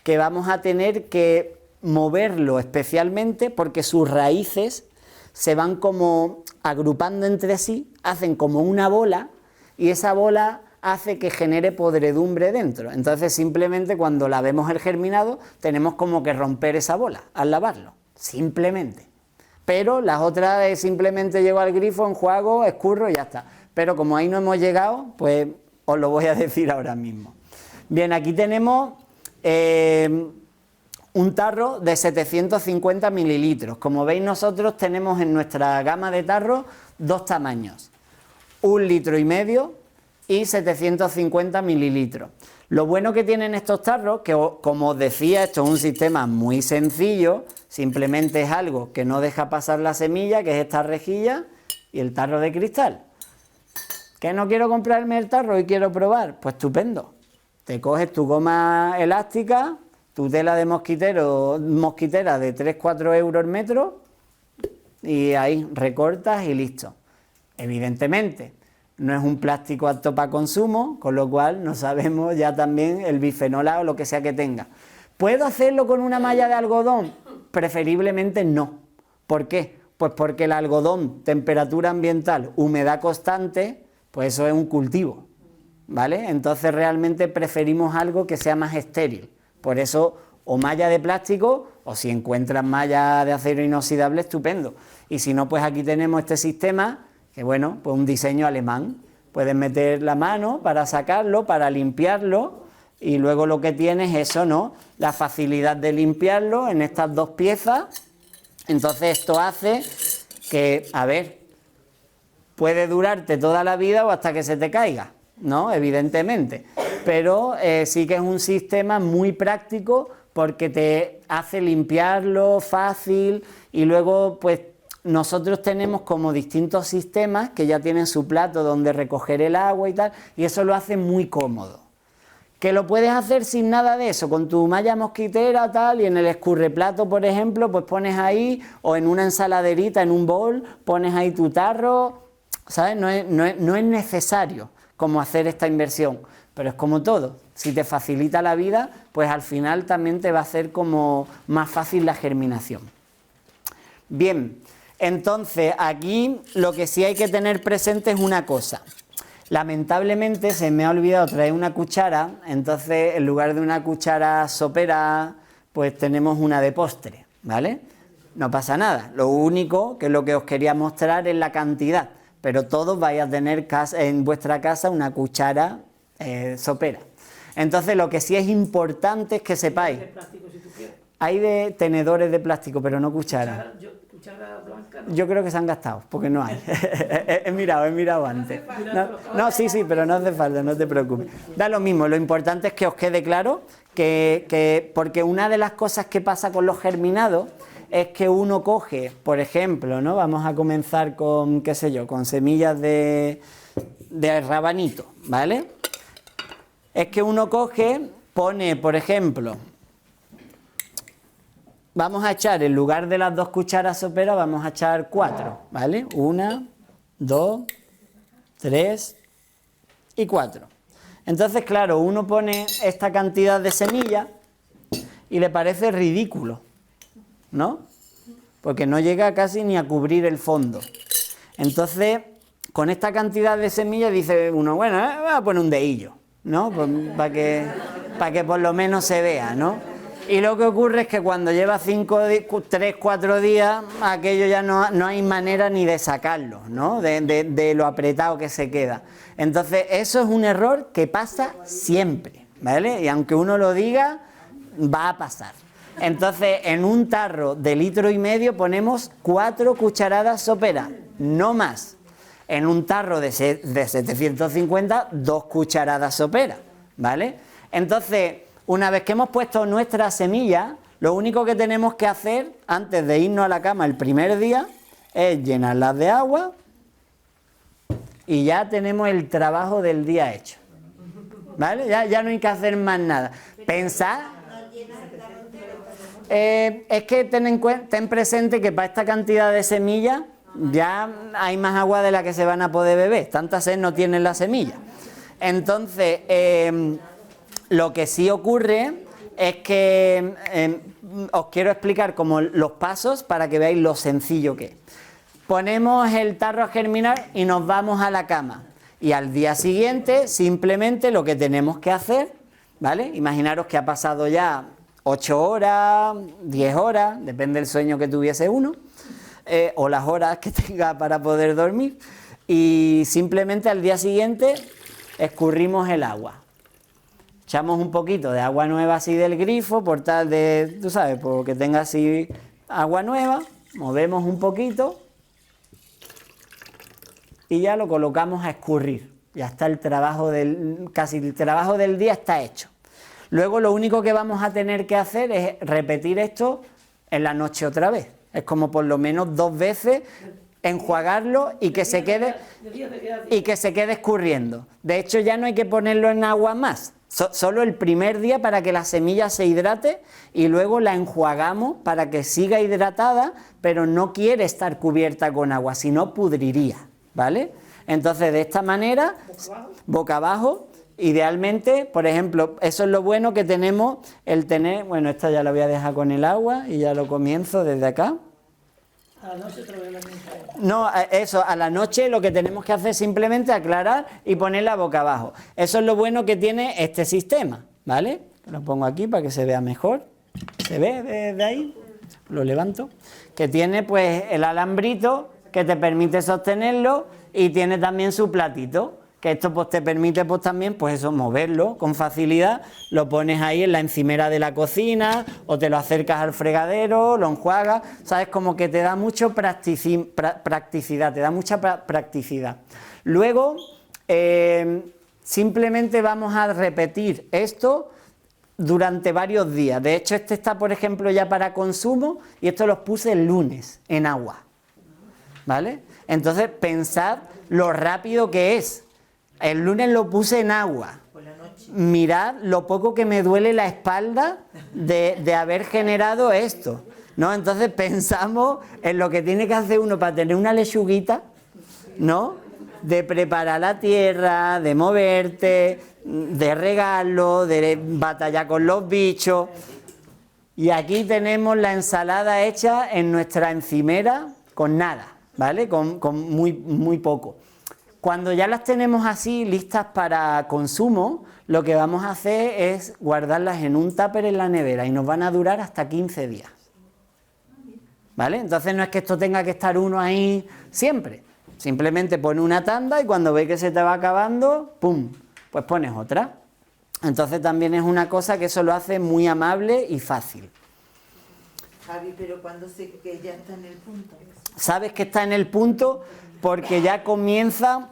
que vamos a tener que moverlo especialmente porque sus raíces se van como agrupando entre sí, hacen como una bola y esa bola hace que genere podredumbre dentro. Entonces simplemente cuando la vemos el germinado tenemos como que romper esa bola al lavarlo, simplemente. Pero las otras es simplemente llego al grifo, enjuago, escurro y ya está. Pero como ahí no hemos llegado, pues os lo voy a decir ahora mismo. Bien, aquí tenemos un tarro de 750 mililitros. Como veis, nosotros tenemos en nuestra gama de tarros dos tamaños, 1,5 litros y 750 mililitros. Lo bueno que tienen estos tarros, que como os decía, esto es un sistema muy sencillo, simplemente es algo que no deja pasar la semilla, que es esta rejilla y el tarro de cristal. ¿Que no quiero comprarme el tarro y quiero probar? Pues estupendo. Te coges tu goma elástica, tu tela de mosquitera de 3-4 euros el metro y ahí recortas y listo. Evidentemente, no es un plástico apto para consumo, con lo cual no sabemos ya también el bifenol A o lo que sea que tenga. ¿Puedo hacerlo con una malla de algodón? Preferiblemente no. ¿Por qué? Pues porque el algodón, temperatura ambiental, humedad constante, pues eso es un cultivo, ¿vale? Entonces realmente preferimos algo que sea más estéril. Por eso, o malla de plástico, o si encuentras malla de acero inoxidable, estupendo. Y si no, pues aquí tenemos este sistema, que bueno, pues un diseño alemán. Puedes meter la mano para sacarlo, para limpiarlo, y luego lo que tienes es eso, ¿no? La facilidad de limpiarlo en estas dos piezas. Entonces esto hace que, a ver, puede durarte toda la vida o hasta que se te caiga, ¿no? Evidentemente. Pero sí que es un sistema muy práctico porque te hace limpiarlo fácil y luego pues nosotros tenemos como distintos sistemas que ya tienen su plato donde recoger el agua y tal, y eso lo hace muy cómodo. Que lo puedes hacer sin nada de eso, con tu malla mosquitera tal, y en el escurreplato, por ejemplo, pues pones ahí, o en una ensaladerita, en un bol, pones ahí tu tarro, ¿sabes? No es necesario como hacer esta inversión, pero es como todo. Si te facilita la vida, pues al final también te va a hacer como más fácil la germinación. Bien, entonces aquí lo que sí hay que tener presente es una cosa. Lamentablemente se me ha olvidado traer una cuchara, entonces en lugar de una cuchara sopera, pues tenemos una de postre, ¿vale? No pasa nada, lo único que es lo que os quería mostrar es la cantidad, pero todos vais a tener en vuestra casa una cuchara sopera. Entonces lo que sí es importante es que sepáis, hay de tenedores de plástico, pero no cucharas. Cuchara blanca, ¿no? Yo creo que se han gastado, porque no hay. he mirado antes. No, sí, pero no hace falta, no te preocupes. Da lo mismo, lo importante es que os quede claro porque una de las cosas que pasa con los germinados es que uno coge, por ejemplo, ¿no? Vamos a comenzar con, qué sé yo, con semillas de rabanito, ¿vale? Es que uno coge, pone, por ejemplo, vamos a echar, en lugar de las 2 cucharas soperas, vamos a echar 4, ¿vale? 1, 2, 3 y 4. Entonces, claro, uno pone esta cantidad de semillas y le parece ridículo, ¿no? Porque no llega casi ni a cubrir el fondo. Entonces, con esta cantidad de semillas dice uno, bueno, voy a poner un dedillo, ¿no? Pues, para que por lo menos se vea, ¿no? Y lo que ocurre es que cuando lleva 3, 4 días, aquello ya no hay manera ni de sacarlo, ¿no? De lo apretado que se queda. Entonces, eso es un error que pasa siempre, ¿vale? Y aunque uno lo diga, va a pasar. Entonces, en un tarro de 1,5 litros ponemos 4 cucharadas soperas, no más. En un tarro de 750, 2 cucharadas soperas, ¿vale? Entonces, una vez que hemos puesto nuestras semillas, lo único que tenemos que hacer antes de irnos a la cama el primer día es llenarlas de agua y ya tenemos el trabajo del día hecho, ¿vale? Ya no hay que hacer más nada. Pensad, es que ten presente que para esta cantidad de semillas ya hay más agua de la que se van a poder beber, tanta sed no tienen las semillas. Entonces, lo que sí ocurre es que os quiero explicar como los pasos para que veáis lo sencillo que es. Ponemos el tarro a germinar y nos vamos a la cama. Y al día siguiente simplemente lo que tenemos que hacer, ¿vale? Imaginaros que ha pasado ya 8 horas, 10 horas, depende del sueño que tuviese uno, o las horas que tenga para poder dormir. Y simplemente al día siguiente escurrimos el agua. Echamos un poquito de agua nueva así del grifo, por tal de, tú sabes, porque tenga así agua nueva, movemos un poquito y ya lo colocamos a escurrir. Ya está casi el trabajo del día está hecho. Luego lo único que vamos a tener que hacer es repetir esto en la noche otra vez. Es como por lo menos 2 veces enjuagarlo y que se quede escurriendo. De hecho ya no hay que ponerlo en agua más. Solo el primer día para que la semilla se hidrate y luego la enjuagamos para que siga hidratada, pero no quiere estar cubierta con agua, si no pudriría, ¿vale? Entonces, de esta manera, boca abajo, idealmente, por ejemplo, eso es lo bueno que tenemos, el tener, bueno, esta ya la voy a dejar con el agua y ya lo comienzo desde acá. A la noche te lo voy a meter. No, eso, a la noche lo que tenemos que hacer es simplemente aclarar y ponerla boca abajo. Eso es lo bueno que tiene este sistema, ¿vale? Lo pongo aquí para que se vea mejor. ¿Se ve desde ahí? Lo levanto. Que tiene pues el alambrito que te permite sostenerlo y tiene también su platito. Que esto pues te permite pues también pues eso, moverlo con facilidad, lo pones ahí en la encimera de la cocina o te lo acercas al fregadero, lo enjuagas, sabes, como que te da mucho practicidad, te da mucha practicidad. Luego simplemente vamos a repetir esto durante varios días. De hecho, este está, por ejemplo, ya para consumo y esto los puse el lunes en agua, ¿vale? Entonces pensad lo rápido que es. El lunes lo puse en agua. Mirad lo poco que me duele la espalda de haber generado esto, ¿no? Entonces pensamos en lo que tiene que hacer uno para tener una lechuguita, ¿no? De preparar la tierra, de moverte, de regarlo, de batallar con los bichos. Y aquí tenemos la ensalada hecha en nuestra encimera con nada, ¿vale? Con muy poco. Cuando ya las tenemos así listas para consumo, lo que vamos a hacer es guardarlas en un tupper en la nevera y nos van a durar hasta 15 días. ¿Vale? Entonces no es que esto tenga que estar uno ahí siempre. Simplemente pone una tanda y cuando ve que se te va acabando, ¡pum!, pues pones otra. Entonces también es una cosa que eso lo hace muy amable y fácil. Javi, pero cuando sé que ya está en el punto. Sabes que está en el punto porque ya comienza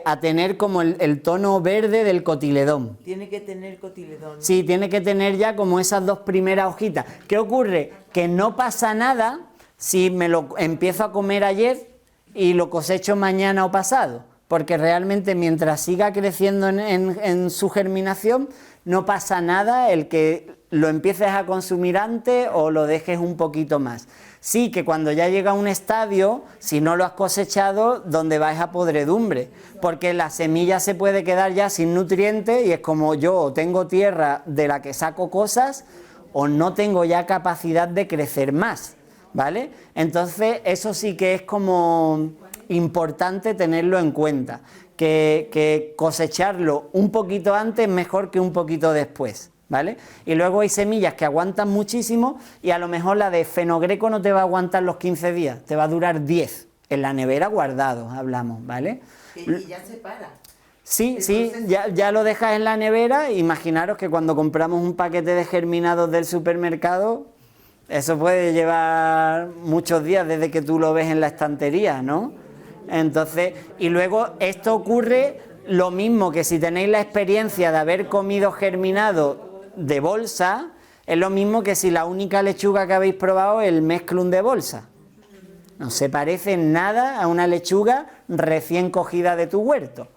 a tener como el tono verde del cotiledón. Tiene que tener cotiledón, ¿no? Sí, tiene que tener ya como esas dos primeras hojitas. ¿Qué ocurre? Que no pasa nada si me lo empiezo a comer ayer y lo cosecho mañana o pasado, porque realmente mientras siga creciendo en su germinación, no pasa nada el que lo empieces a consumir antes o lo dejes un poquito más. Sí, que cuando ya llega a un estadio, si no lo has cosechado, donde vais a podredumbre, porque la semilla se puede quedar ya sin nutrientes y es como yo o tengo tierra de la que saco cosas o no tengo ya capacidad de crecer más, ¿vale? Entonces eso sí que es como importante tenerlo en cuenta, que cosecharlo un poquito antes es mejor que un poquito después, ¿vale? Y luego hay semillas que aguantan muchísimo y a lo mejor la de fenogreco no te va a aguantar los 15 días, te va a durar 10 en la nevera guardado, hablamos, ¿vale? Y ya se para. Sí, sí, ya lo dejas en la nevera. Imaginaros que cuando compramos un paquete de germinados del supermercado, eso puede llevar muchos días desde que tú lo ves en la estantería, ¿no? Entonces, y luego esto ocurre lo mismo que si tenéis la experiencia de haber comido germinado de bolsa, es lo mismo que si la única lechuga que habéis probado es el mezclun de bolsa. No se parece en nada a una lechuga recién cogida de tu huerto.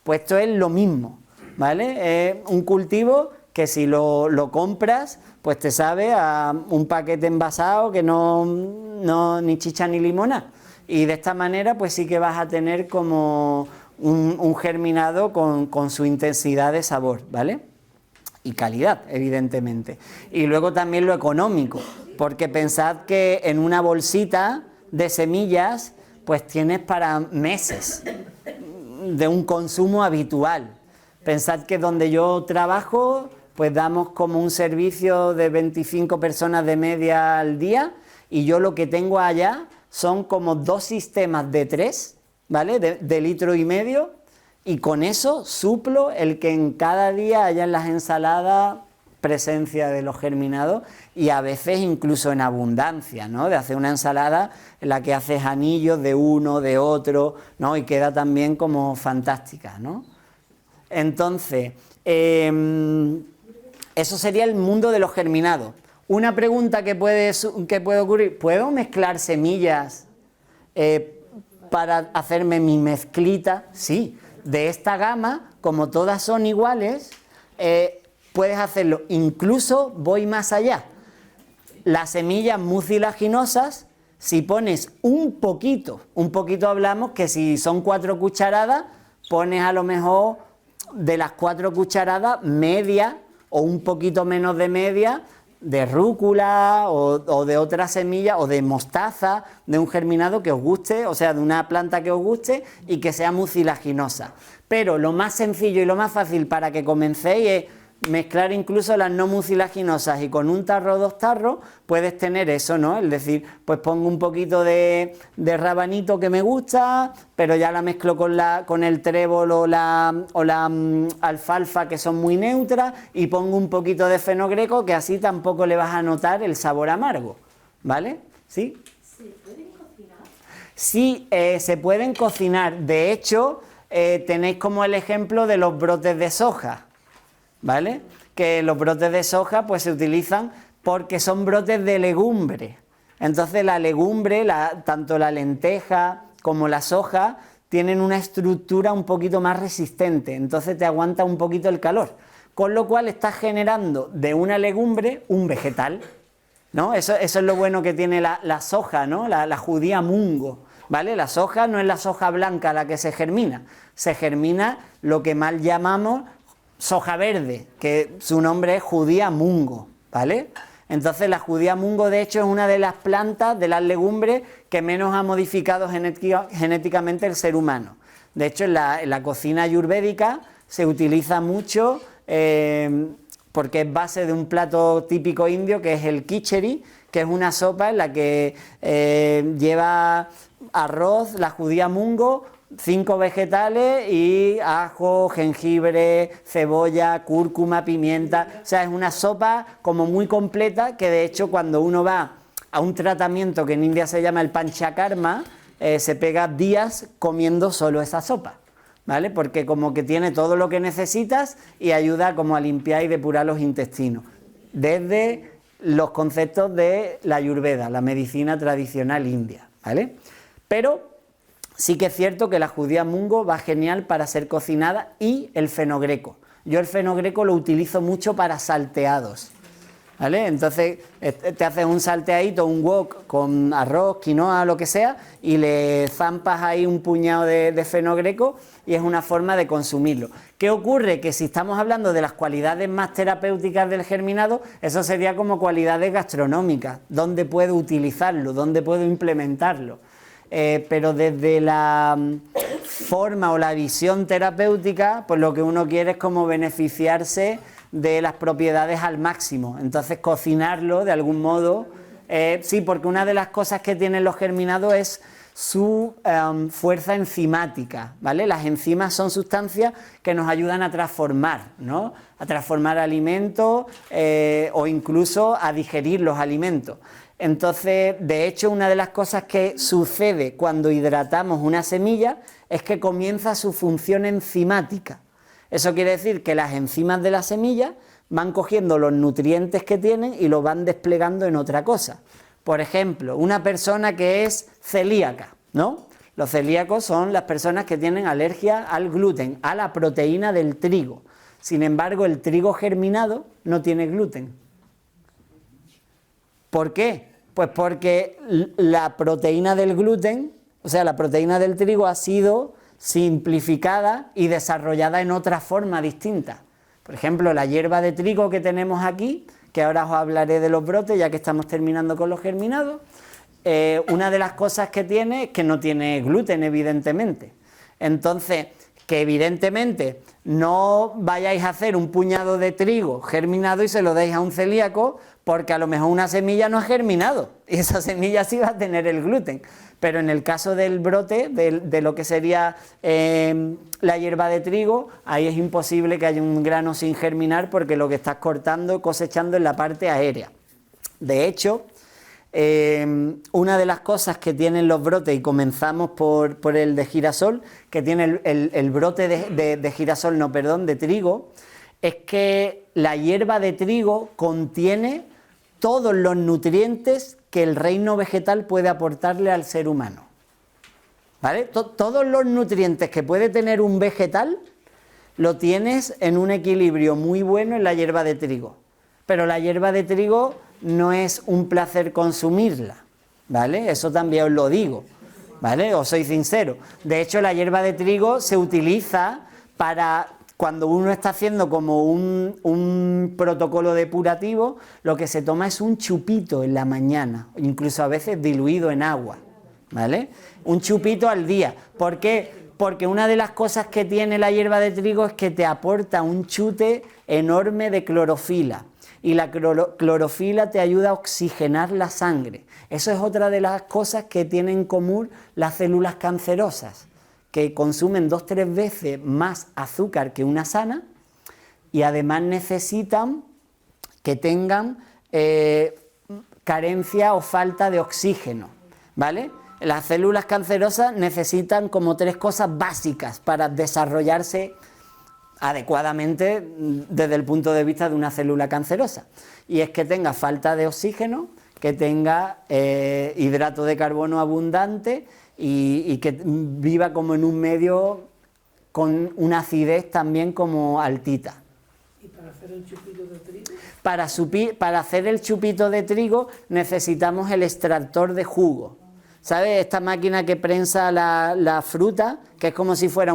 Pues esto es lo mismo, ¿vale? Es un cultivo que si lo compras, pues te sabe a un paquete envasado que no ni chicha ni limona. Y de esta manera, pues sí que vas a tener como un germinado con su intensidad de sabor, ¿vale? Y calidad, evidentemente. Y luego también lo económico, porque pensad que en una bolsita de semillas, pues tienes para meses de un consumo habitual. Pensad que donde yo trabajo, pues damos como un servicio de 25 personas de media al día y yo lo que tengo allá son como 2 sistemas de 3, ¿vale? De litro y medio y con eso suplo el que en cada día haya en las ensaladas presencia de los germinados y a veces incluso en abundancia, ¿no? De hacer una ensalada en la que haces anillos de uno, de otro, ¿no? Y queda también como fantástica, ¿no? Entonces, eso sería el mundo de los germinados. Una pregunta que puede ocurrir, ¿puedo mezclar semillas para hacerme mi mezclita? Sí, de esta gama, como todas son iguales, puedes hacerlo. Incluso voy más allá. Las semillas mucilaginosas, si pones un poquito hablamos que si son 4 cucharadas, pones a lo mejor de las 4 cucharadas media o un poquito menos de media de rúcula o de otra semilla o de mostaza, de un germinado que os guste, o sea, de una planta que os guste y que sea mucilaginosa. Pero lo más sencillo y lo más fácil para que comencéis es mezclar incluso las no mucilaginosas, y con un tarro o 2 tarros puedes tener eso, ¿no? Es decir, pues pongo un poquito de rabanito que me gusta, pero ya la mezclo con el trébol o la alfalfa, que son muy neutras, y pongo un poquito de fenogreco, que así tampoco le vas a notar el sabor amargo, ¿vale? ¿Sí? ¿Se pueden cocinar? Sí, se pueden cocinar. De hecho, tenéis como el ejemplo de los brotes de soja, ¿vale? Que los brotes de soja pues se utilizan porque son brotes de legumbre. Entonces la legumbre, tanto la lenteja como la soja, tienen una estructura un poquito más resistente, entonces te aguanta un poquito el calor. Con lo cual estás generando de una legumbre un vegetal, ¿no? Eso es lo bueno que tiene la soja, ¿no? La judía mungo, ¿vale? La soja no es la soja blanca la que se germina lo que mal llamamos soja verde, que su nombre es judía mungo, ¿vale? Entonces la judía mungo de hecho es una de las plantas, de las legumbres, que menos ha modificado genéticamente el ser humano. De hecho en la cocina ayurvédica se utiliza mucho porque es base de un plato típico indio que es el khichdi, que es una sopa en la que lleva arroz, la judía mungo, 5 vegetales y ajo, jengibre, cebolla, cúrcuma, pimienta. O sea, es una sopa como muy completa, que de hecho cuando uno va a un tratamiento que en India se llama el panchakarma, se pega días comiendo solo esa sopa, ¿vale? Porque como que tiene todo lo que necesitas y ayuda como a limpiar y depurar los intestinos. Desde los conceptos de la Ayurveda, la medicina tradicional india, ¿vale? Pero sí que es cierto que la judía mungo va genial para ser cocinada, y el fenogreco. Yo el fenogreco lo utilizo mucho para salteados, ¿vale? Entonces te haces un salteadito, un wok con arroz, quinoa, lo que sea, y le zampas ahí un puñado de fenogreco y es una forma de consumirlo. ¿Qué ocurre? Que si estamos hablando de las cualidades más terapéuticas del germinado, eso sería como cualidades gastronómicas. ¿Dónde puedo utilizarlo? ¿Dónde puedo implementarlo? Pero desde la forma o la visión terapéutica, pues lo que uno quiere es como beneficiarse de las propiedades al máximo. Entonces cocinarlo de algún modo, sí, porque una de las cosas que tienen los germinados es su fuerza enzimática, ¿vale? Las enzimas son sustancias que nos ayudan a transformar, ¿no? A transformar alimentos o incluso a digerir los alimentos. Entonces, de hecho, una de las cosas que sucede cuando hidratamos una semilla es que comienza su función enzimática. Eso quiere decir que las enzimas de la semilla van cogiendo los nutrientes que tienen y los van desplegando en otra cosa. Por ejemplo, una persona que es celíaca, ¿no? Los celíacos son las personas que tienen alergia al gluten, a la proteína del trigo. Sin embargo, el trigo germinado no tiene gluten. ¿Por qué? Pues porque la proteína del gluten, o sea, la proteína del trigo ha sido simplificada y desarrollada en otra forma distinta. Por ejemplo, la hierba de trigo que tenemos aquí, que ahora os hablaré de los brotes, ya que estamos terminando con los germinados, una de las cosas que tiene es que no tiene gluten, evidentemente. Entonces, que evidentemente no vayáis a hacer un puñado de trigo germinado y se lo deis a un celíaco, porque a lo mejor una semilla no ha germinado y esa semilla sí va a tener el gluten. Pero en el caso del brote, de lo que sería la hierba de trigo, ahí es imposible que haya un grano sin germinar, porque lo que estás cortando, cosechando, es la parte aérea. De hecho, una de las cosas que tienen los brotes, y comenzamos por el de girasol, que tiene el brote de girasol, no, perdón, de trigo, es que la hierba de trigo contiene todos los nutrientes que el reino vegetal puede aportarle al ser humano, ¿vale? Todos los nutrientes que puede tener un vegetal lo tienes en un equilibrio muy bueno en la hierba de trigo. Pero la hierba de trigo no es un placer consumirla, ¿vale? Eso también os lo digo, ¿vale? Os soy sincero. De hecho, la hierba de trigo se utiliza para cuando uno está haciendo como un protocolo depurativo, lo que se toma es un chupito en la mañana, incluso a veces diluido en agua, ¿vale? Un chupito al día. ¿Por qué? Porque una de las cosas que tiene la hierba de trigo es que te aporta un chute enorme de clorofila. Y la clorofila te ayuda a oxigenar la sangre. Eso es otra de las cosas que tienen en común las células cancerosas, que consumen 2 o 3 veces más azúcar que una sana y además necesitan que tengan carencia o falta de oxígeno, ¿vale? Las células cancerosas necesitan como 3 cosas básicas para desarrollarse adecuadamente desde el punto de vista de una célula cancerosa. Y es que tenga falta de oxígeno, que tenga hidrato de carbono abundante y que viva como en un medio con una acidez también como altita. ¿Y para hacer el chupito de trigo? Para hacer el chupito de trigo necesitamos el extractor de jugo. ¿Sabes? Esta máquina que prensa la fruta, que es como si fuera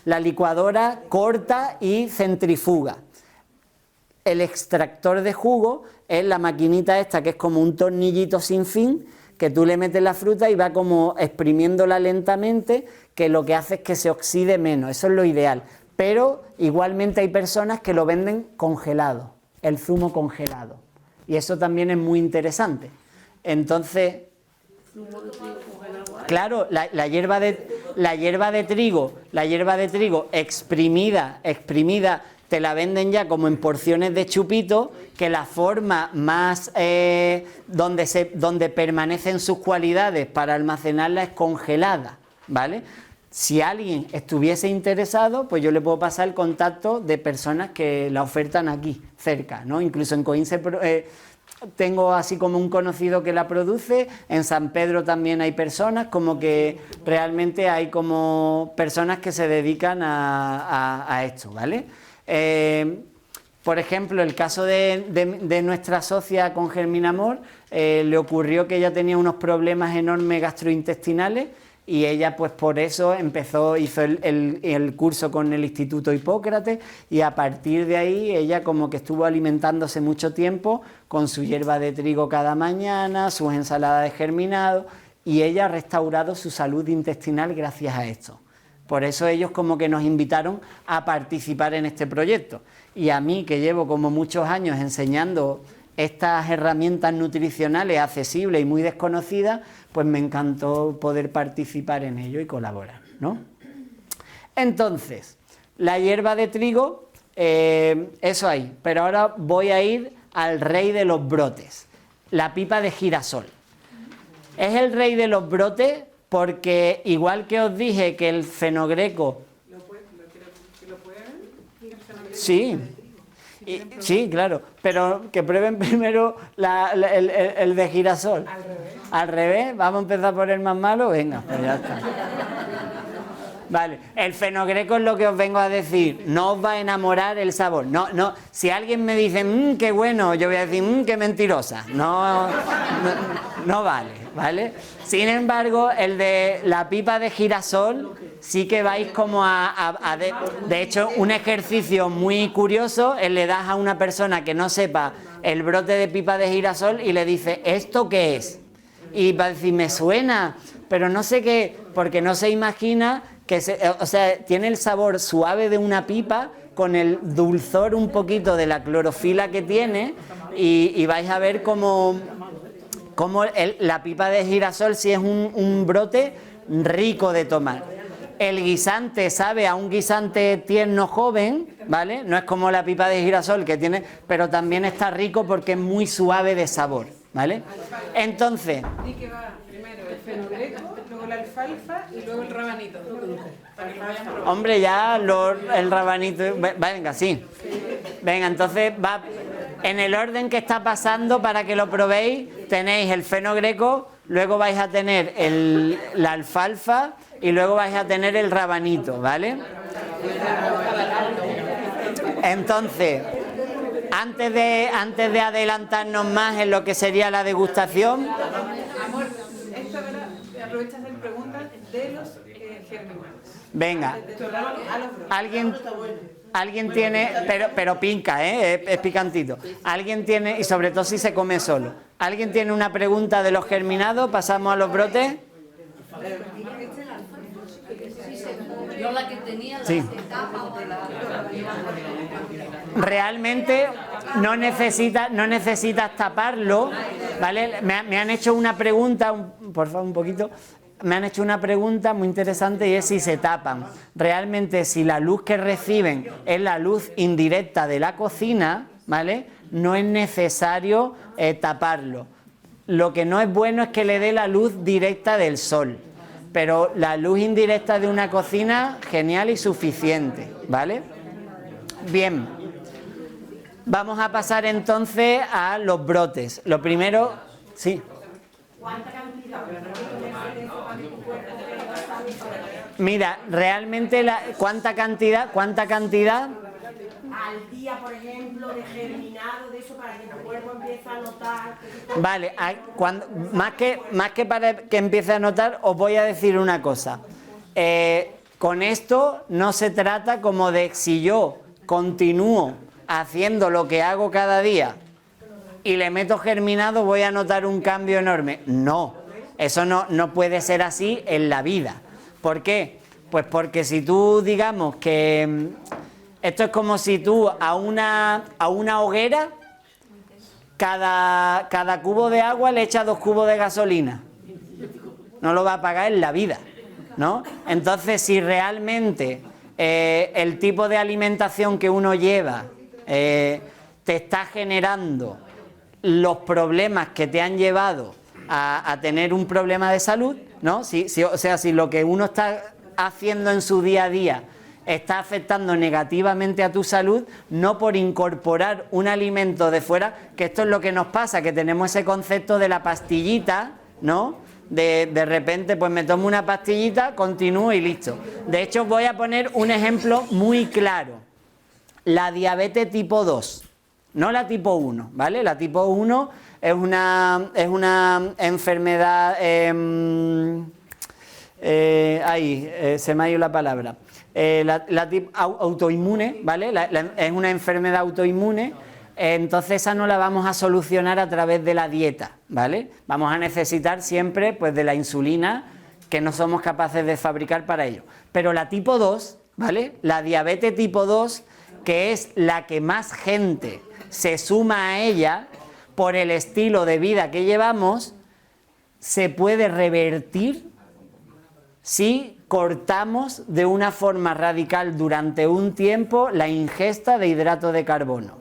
la licuadora corta y centrifuga. El extractor de jugo es la maquinita esta que es como un tornillito sin fin, que tú le metes la fruta y va como exprimiéndola lentamente, que lo que hace es que se oxide menos. Eso es lo ideal. Pero igualmente hay personas que lo venden congelado, el zumo congelado. Y eso también es muy interesante. Entonces, claro, la hierba de trigo exprimida, te la venden ya como en porciones de chupito, que la forma más donde permanecen sus cualidades para almacenarla es congelada, ¿vale? Si alguien estuviese interesado, pues yo le puedo pasar el contacto de personas que la ofertan aquí, cerca, ¿no? Incluso en Coín tengo así como un conocido que la produce, en San Pedro también hay personas, como que realmente hay como personas que se dedican a esto, ¿vale? Por ejemplo, el caso de nuestra socia con Germinamor, le ocurrió que ella tenía unos problemas enormes gastrointestinales y ella pues por eso hizo el curso con el Instituto Hipócrates y a partir de ahí ella como que estuvo alimentándose mucho tiempo con su hierba de trigo cada mañana, sus ensaladas de germinado y ella ha restaurado su salud intestinal gracias a esto. Por eso ellos como que nos invitaron a participar en este proyecto. Y a mí, que llevo como muchos años enseñando estas herramientas nutricionales accesibles y muy desconocidas, pues me encantó poder participar en ello y colaborar, ¿no? Entonces, la hierba de trigo, eso ahí. Pero ahora voy a ir al rey de los brotes, la pipa de girasol. Es el rey de los brotes porque, igual que os dije que el fenogreco... Sí, sí, claro, pero que prueben primero el de girasol. Al revés, vamos a empezar por el más malo, venga, pues ya está. Vale, el fenogreco es lo que os vengo a decir, no os va a enamorar el sabor. No, si alguien me dice, qué bueno, yo voy a decir, qué mentirosa. No vale, ¿vale? Sin embargo, el de la pipa de girasol sí que vais como de hecho, un ejercicio muy curioso es le das a una persona que no sepa el brote de pipa de girasol y le dice, ¿esto qué es? Y va a decir, me suena, pero no sé qué, porque no se imagina que, tiene el sabor suave de una pipa con el dulzor un poquito de la clorofila que tiene y vais a ver cómo la pipa de girasol sí es un brote rico de tomar. El guisante sabe a un guisante tierno joven, ¿vale? No es como la pipa de girasol que tiene, pero también está rico porque es muy suave de sabor, ¿vale? Entonces... Di que va primero el fenogreco, luego la alfalfa y luego el rabanito. Para que lo vayan probando. Hombre, ya el rabanito... Venga, sí. Venga, entonces va... En el orden que está pasando, para que lo probéis, tenéis el fenogreco, luego vais a tener la alfalfa y luego vais a tener el rabanito, ¿vale? Entonces, antes de adelantarnos más en lo que sería la degustación, Amor, esta hora aprovechas de hacer preguntas de los germinados. venga, A los brotes. alguien tiene, pero pinca, es picantito. Alguien tiene, y sobre todo si se come solo. ¿Alguien tiene una pregunta de los germinados? ¿Pasamos a los brotes? Yo la que tenía, la Sí. que tapa o la... Realmente no necesitas taparlo, ¿vale? Me han hecho una pregunta, por favor, un poquito. Me han hecho una pregunta muy interesante y es si se tapan. Realmente, si la luz que reciben es la luz indirecta de la cocina, ¿vale? No es necesario taparlo. Lo que no es bueno es que le dé la luz directa del sol. Pero la luz indirecta de una cocina, genial y suficiente, ¿vale? Bien. Vamos a pasar entonces a los brotes. Lo primero, sí. Mira, realmente ¿cuánta cantidad? Al día, por ejemplo, de germinado, de eso, para que tu cuerpo empiece a notar. Vale, más que para que empiece a notar, os voy a decir una cosa. Con esto no se trata como de si yo continúo haciendo lo que hago cada día y le meto germinado voy a notar un cambio enorme. No, eso no puede ser así en la vida. ¿Por qué? Pues porque si tú, digamos que esto es como si tú a una hoguera cada cubo de agua le echas 2 cubos de gasolina. No lo va a pagar en la vida, ¿no? Entonces, si realmente el tipo de alimentación que uno lleva te está generando los problemas que te han llevado a tener un problema de salud, ¿no? O sea, si lo que uno está haciendo en su día a día está afectando negativamente a tu salud, no por incorporar un alimento de fuera, que esto es lo que nos pasa, que tenemos ese concepto de la pastillita, ¿no? De repente, pues me tomo una pastillita, continúo y listo. De hecho, os voy a poner un ejemplo muy claro. La diabetes tipo 2, no la tipo 1, ¿vale? La tipo 1 es una enfermedad... se me ha ido la palabra. La autoinmune, ¿vale? Es una enfermedad autoinmune, entonces esa no la vamos a solucionar a través de la dieta, ¿vale? Vamos a necesitar siempre pues de la insulina que no somos capaces de fabricar para ello. Pero la tipo 2, ¿vale? La diabetes tipo 2, que es la que más gente se suma a ella por el estilo de vida que llevamos, se puede revertir si cortamos de una forma radical durante un tiempo la ingesta de hidrato de carbono,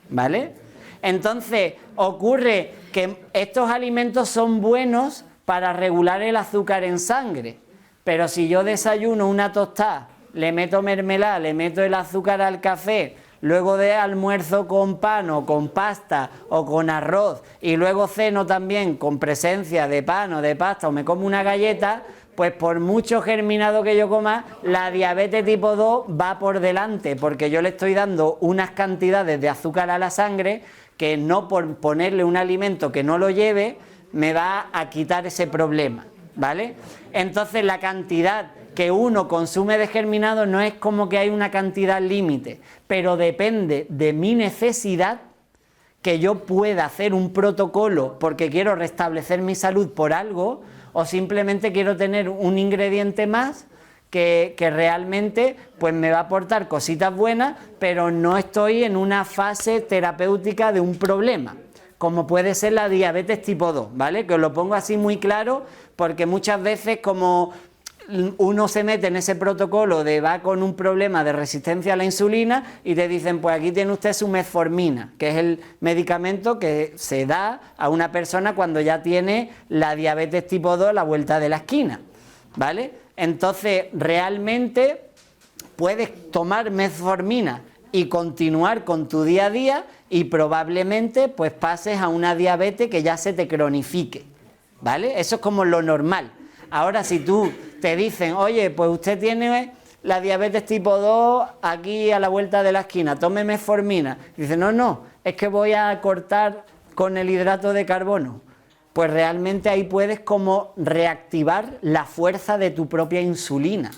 ¿vale? Entonces, ocurre que estos alimentos son buenos para regular el azúcar en sangre, pero si yo desayuno una tostada, le meto mermelada, le meto el azúcar al café, luego de almuerzo con pan o con pasta o con arroz y luego ceno también con presencia de pan o de pasta o me como una galleta, pues por mucho germinado que yo coma, la diabetes tipo 2 va por delante, porque yo le estoy dando unas cantidades de azúcar a la sangre que no por ponerle un alimento que no lo lleve, me va a quitar ese problema, ¿vale? Entonces la cantidad que uno consume de germinado no es como que hay una cantidad límite, pero depende de mi necesidad que yo pueda hacer un protocolo porque quiero restablecer mi salud por algo, o simplemente quiero tener un ingrediente más que realmente pues me va a aportar cositas buenas, pero no estoy en una fase terapéutica de un problema, como puede ser la diabetes tipo 2, ¿vale? Que os lo pongo así muy claro, porque muchas veces como uno se mete en ese protocolo de va con un problema de resistencia a la insulina y te dicen, pues aquí tiene usted su metformina, que es el medicamento que se da a una persona cuando ya tiene la diabetes tipo 2 a la vuelta de la esquina, ¿vale? Entonces, realmente puedes tomar metformina y continuar con tu día a día y probablemente pues pases a una diabetes que ya se te cronifique, ¿vale? Eso es como lo normal. Ahora, si tú te dicen, oye, pues usted tiene la diabetes tipo 2 aquí a la vuelta de la esquina, tome metformina. Dice, no, es que voy a cortar con el hidrato de carbono. Pues realmente ahí puedes como reactivar la fuerza de tu propia insulina,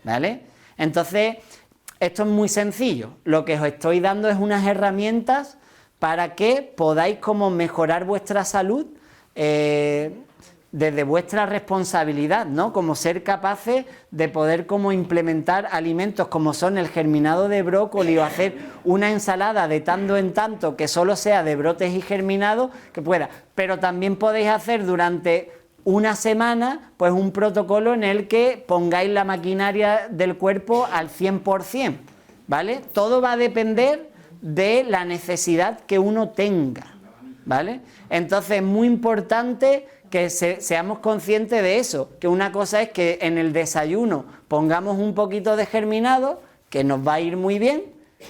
¿vale? Entonces, esto es muy sencillo. Lo que os estoy dando es unas herramientas para que podáis como mejorar vuestra salud desde vuestra responsabilidad, ¿no? Como ser capaces de poder como implementar alimentos como son el germinado de brócoli o hacer una ensalada de tanto en tanto que solo sea de brotes y germinados que pueda. Pero también podéis hacer durante una semana pues un protocolo en el que pongáis la maquinaria del cuerpo al 100%, ¿vale? Todo va a depender de la necesidad que uno tenga, ¿vale? Entonces es muy importante que seamos conscientes de eso, que una cosa es que en el desayuno pongamos un poquito de germinado, que nos va a ir muy bien,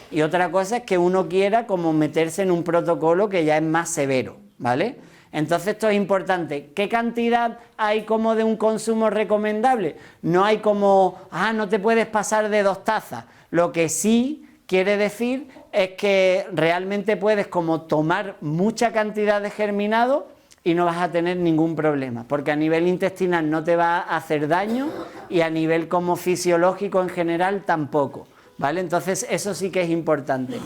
y otra cosa es que uno quiera como meterse en un protocolo que ya es más severo, ¿vale? Entonces esto es importante. ¿Qué cantidad hay como de un consumo recomendable? No hay como, no te puedes pasar de 2 tazas. Lo que sí quiere decir es que realmente puedes como tomar mucha cantidad de germinado y no vas a tener ningún problema, porque a nivel intestinal no te va a hacer daño y a nivel como fisiológico en general tampoco, ¿vale? Entonces eso sí que es importante.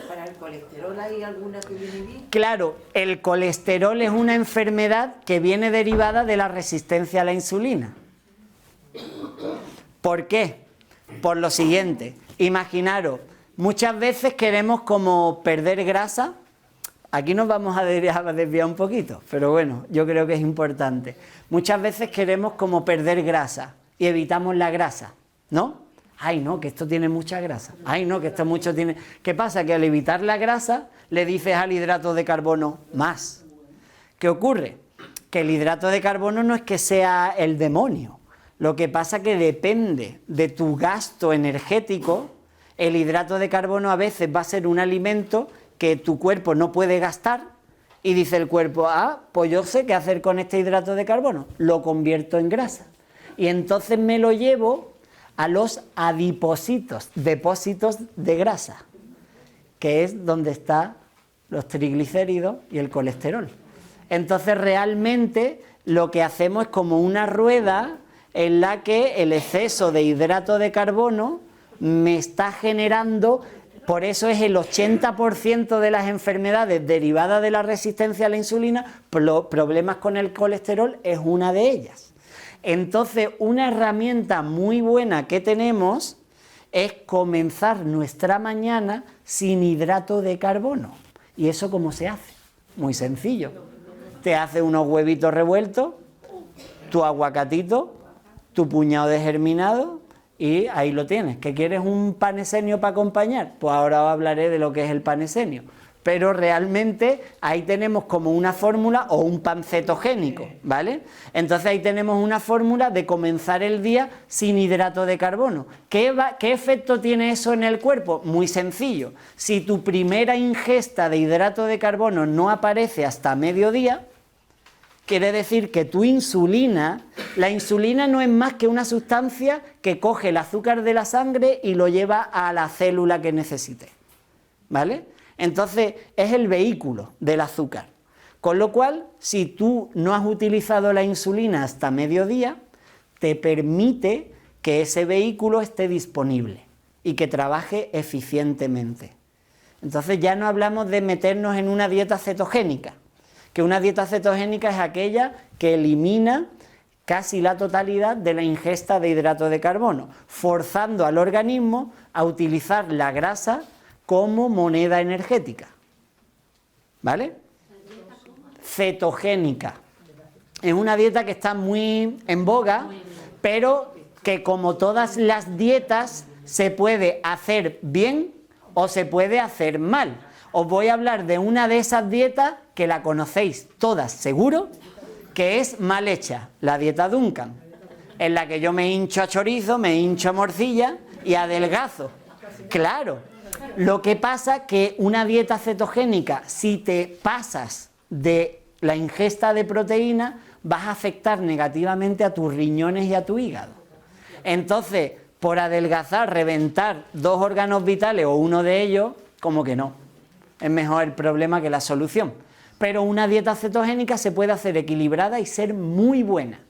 ¿Para el colesterol hay alguna que viene bien? Claro, el colesterol es una enfermedad que viene derivada de la resistencia a la insulina. ¿Por qué? Por lo siguiente, imaginaros, muchas veces queremos como perder grasa. Aquí nos vamos a desviar un poquito, pero bueno, yo creo que es importante. Muchas veces queremos como perder grasa y evitamos la grasa, ¿no? Ay, no, que esto tiene mucha grasa. Ay, no, que esto mucho tiene... ¿Qué pasa? Que al evitar la grasa le dices al hidrato de carbono más. ¿Qué ocurre? Que el hidrato de carbono no es que sea el demonio. Lo que pasa es que depende de tu gasto energético. El hidrato de carbono a veces va a ser un alimento que tu cuerpo no puede gastar y dice el cuerpo, pues yo sé qué hacer con este hidrato de carbono, lo convierto en grasa y entonces me lo llevo a los adipocitos, depósitos de grasa, que es donde están los triglicéridos y el colesterol. Entonces realmente lo que hacemos es como una rueda en la que el exceso de hidrato de carbono me está generando. Por eso es el 80% de las enfermedades derivadas de la resistencia a la insulina, problemas con el colesterol es una de ellas. Entonces, una herramienta muy buena que tenemos es comenzar nuestra mañana sin hidrato de carbono. ¿Y eso cómo se hace? Muy sencillo. Te haces unos huevitos revueltos, tu aguacatito, tu puñado de germinado. Y ahí lo tienes. ¿Que quieres un panesenio para acompañar? Pues ahora os hablaré de lo que es el panesenio. Pero realmente ahí tenemos como una fórmula o un pan cetogénico, ¿vale? Entonces ahí tenemos una fórmula de comenzar el día sin hidrato de carbono. ¿Qué efecto tiene eso en el cuerpo? Muy sencillo. Si tu primera ingesta de hidrato de carbono no aparece hasta mediodía, quiere decir que tu insulina, la insulina no es más que una sustancia que coge el azúcar de la sangre y lo lleva a la célula que necesite, ¿vale? Entonces es el vehículo del azúcar. Con lo cual, si tú no has utilizado la insulina hasta mediodía, te permite que ese vehículo esté disponible y que trabaje eficientemente. Entonces ya no hablamos de meternos en una dieta cetogénica, que una dieta cetogénica es aquella que elimina casi la totalidad de la ingesta de hidrato de carbono, forzando al organismo a utilizar la grasa como moneda energética. ¿Vale? Cetogénica. Es una dieta que está muy en boga, pero que como todas las dietas se puede hacer bien o se puede hacer mal. Os voy a hablar de una de esas dietas que la conocéis todas seguro, que es mal hecha, la dieta Duncan, en la que yo me hincho a chorizo, me hincho a morcilla y adelgazo. Claro, lo que pasa que una dieta cetogénica, si te pasas de la ingesta de proteína, vas a afectar negativamente a tus riñones y a tu hígado. Entonces, por adelgazar, reventar 2 órganos vitales o uno de ellos, como que no. Es mejor el problema que la solución. Pero una dieta cetogénica se puede hacer equilibrada y ser muy buena.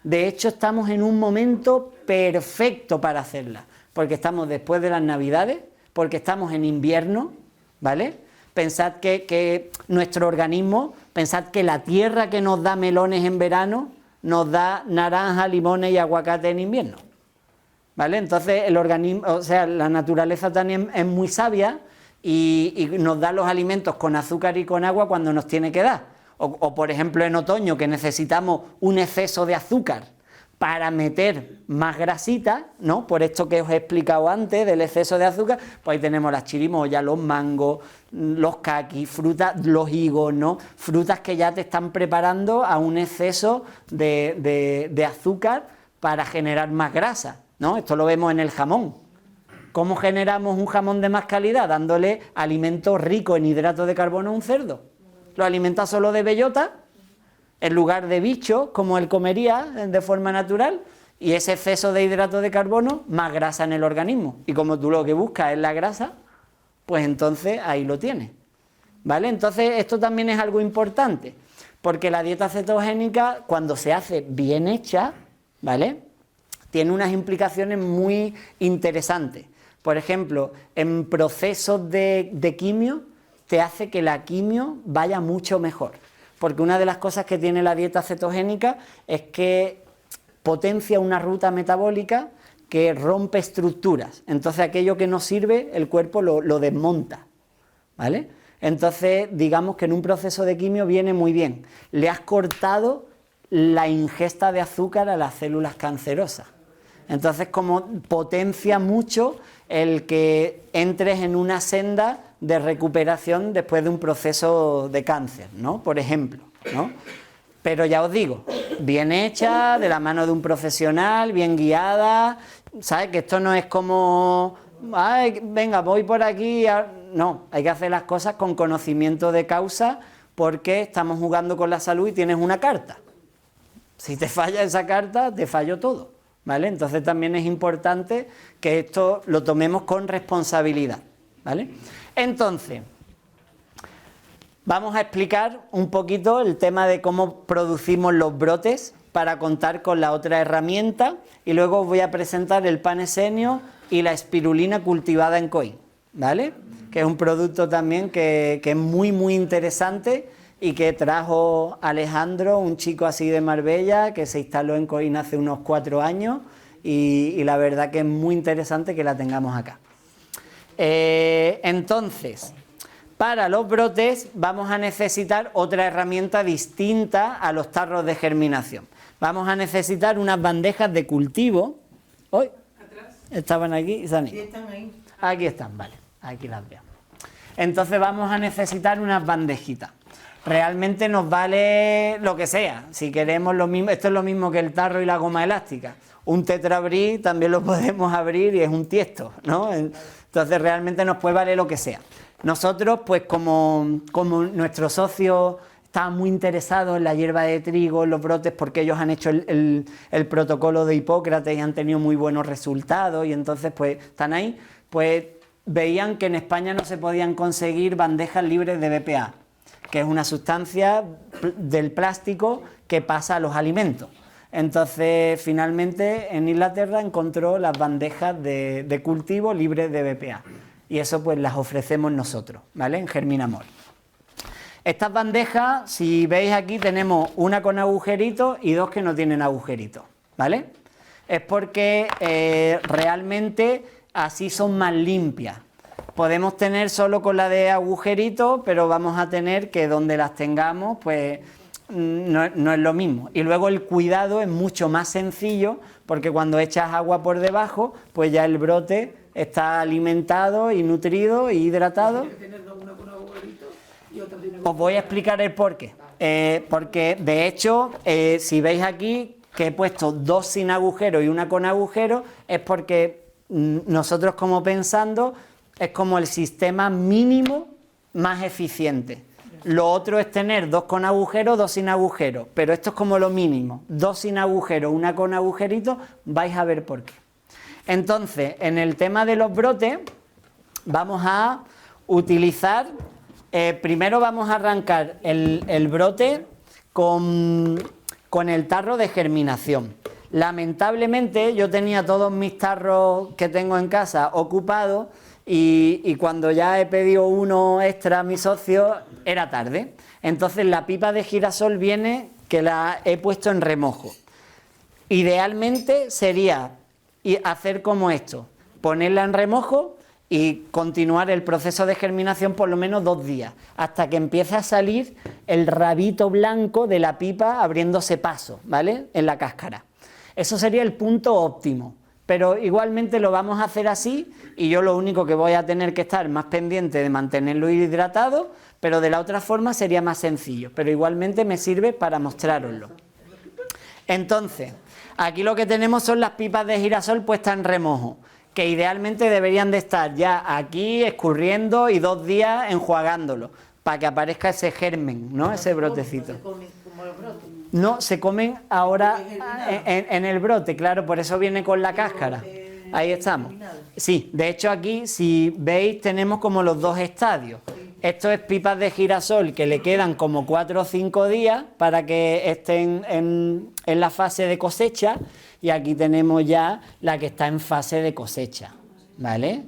De hecho, estamos en un momento perfecto para hacerla, porque estamos después de las Navidades, porque estamos en invierno, ¿vale? Pensad que nuestro organismo, pensad que la tierra que nos da melones en verano, nos da naranja, limones y aguacate en invierno, ¿vale? Entonces el organismo, o sea, la naturaleza también es muy sabia y nos da los alimentos con azúcar y con agua cuando nos tiene que dar. O por ejemplo en otoño, que necesitamos un exceso de azúcar para meter más grasita, ¿no? Por esto que os he explicado antes del exceso de azúcar, pues ahí tenemos las chirimoyas, los mangos, los kakis, frutas, los higos, ¿no? Frutas que ya te están preparando a un exceso de azúcar para generar más grasa, ¿no? Esto lo vemos en el jamón. ¿Cómo generamos un jamón de más calidad? Dándole alimentos ricos en hidratos de carbono a un cerdo. Lo alimenta solo de bellota, en lugar de bichos, como él comería de forma natural, y ese exceso de hidratos de carbono, más grasa en el organismo. Y como tú lo que buscas es la grasa, pues entonces ahí lo tienes, ¿vale? Entonces esto también es algo importante, porque la dieta cetogénica, cuando se hace bien hecha, ¿vale?, tiene unas implicaciones muy interesantes. Por ejemplo, en procesos de quimio, te hace que la quimio vaya mucho mejor. Porque una de las cosas que tiene la dieta cetogénica es que potencia una ruta metabólica que rompe estructuras. Entonces aquello que no sirve, el cuerpo lo desmonta, ¿vale? Entonces digamos que en un proceso de quimio viene muy bien. Le has cortado la ingesta de azúcar a las células cancerosas. Entonces como potencia mucho el que entres en una senda de recuperación después de un proceso de cáncer, ¿no? Por ejemplo, ¿no? Pero ya os digo, bien hecha, de la mano de un profesional, bien guiada, ¿sabes? Que esto no es como, ay, venga, voy por aquí, no, hay que hacer las cosas con conocimiento de causa, porque estamos jugando con la salud y tienes una carta. Si te falla esa carta, te falló todo, ¿vale? Entonces también es importante que esto lo tomemos con responsabilidad, ¿vale? Entonces, vamos a explicar un poquito el tema de cómo producimos los brotes para contar con la otra herramienta, y luego os voy a presentar el pan esenio y la espirulina cultivada en Coín, ¿vale? Que es un producto también que es muy muy interesante y que trajo Alejandro, un chico así de Marbella, que se instaló en Coín hace unos 4 años y la verdad que es muy interesante que la tengamos acá. Entonces, para los brotes vamos a necesitar otra herramienta distinta a los tarros de germinación. Vamos a necesitar unas bandejas de cultivo. ¿Hoy? Estaban aquí y se han ido. Están ahí. Aquí están, vale, aquí las veo. Entonces vamos a necesitar unas bandejitas. Realmente nos vale lo que sea. Si queremos lo mismo, esto es lo mismo que el tarro y la goma elástica. Un tetrabric también lo podemos abrir y es un tiesto, ¿no? Entonces realmente nos puede valer lo que sea. Nosotros, pues como nuestro socio está muy interesado en la hierba de trigo, en los brotes, porque ellos han hecho el protocolo de Hipócrates y han tenido muy buenos resultados, y entonces pues están ahí, pues veían que en España no se podían conseguir bandejas libres de BPA, que es una sustancia del plástico que pasa a los alimentos. Entonces, finalmente, en Inglaterra encontró las bandejas de cultivo libres de BPA. Y eso pues las ofrecemos nosotros, ¿vale? En Germinamol. Estas bandejas, si veis aquí, tenemos una con agujeritos y 2 que no tienen agujeritos, ¿vale? Es porque realmente así son más limpias. Podemos tener solo con la de agujeritos, pero vamos a tener que donde las tengamos, pues no es lo mismo. Y luego el cuidado es mucho más sencillo, porque cuando echas agua por debajo, pues ya el brote está alimentado y nutrido y hidratado. Os voy a explicar el porqué. Porque de hecho, si veis aquí que he puesto 2 sin agujero y una con agujero, es porque nosotros como pensando es como el sistema mínimo más eficiente. Lo otro es tener 2 con agujero, 2 sin agujero, pero esto es como lo mínimo. 2 sin agujero, una con agujerito, vais a ver por qué. Entonces, en el tema de los brotes, vamos a utilizar, primero vamos a arrancar el brote con el tarro de germinación. Lamentablemente yo tenía todos mis tarros que tengo en casa ocupados y cuando ya he pedido uno extra a mi socio era tarde. Entonces la pipa de girasol viene que la he puesto en remojo. Idealmente sería hacer como esto, ponerla en remojo y continuar el proceso de germinación por lo menos 2 días, hasta que empiece a salir el rabito blanco de la pipa abriéndose paso, ¿vale?, en la cáscara. Eso sería el punto óptimo, pero igualmente lo vamos a hacer así y yo lo único que voy a tener que estar más pendiente de mantenerlo hidratado, pero de la otra forma sería más sencillo, pero igualmente me sirve para mostrároslo. Entonces, aquí lo que tenemos son las pipas de girasol puestas en remojo, que idealmente deberían de estar ya aquí escurriendo y 2 días enjuagándolo, para que aparezca ese germen, ¿no?, ese brotecito. ¿Se come como el brote? No, se comen ahora en el brote, claro, por eso viene con la cáscara. Ahí estamos. Sí, de hecho aquí, si veis, tenemos como los 2 estadios. Esto es pipas de girasol que le quedan como 4 o 5 días para que estén en la fase de cosecha, y aquí tenemos ya la que está en fase de cosecha, ¿vale?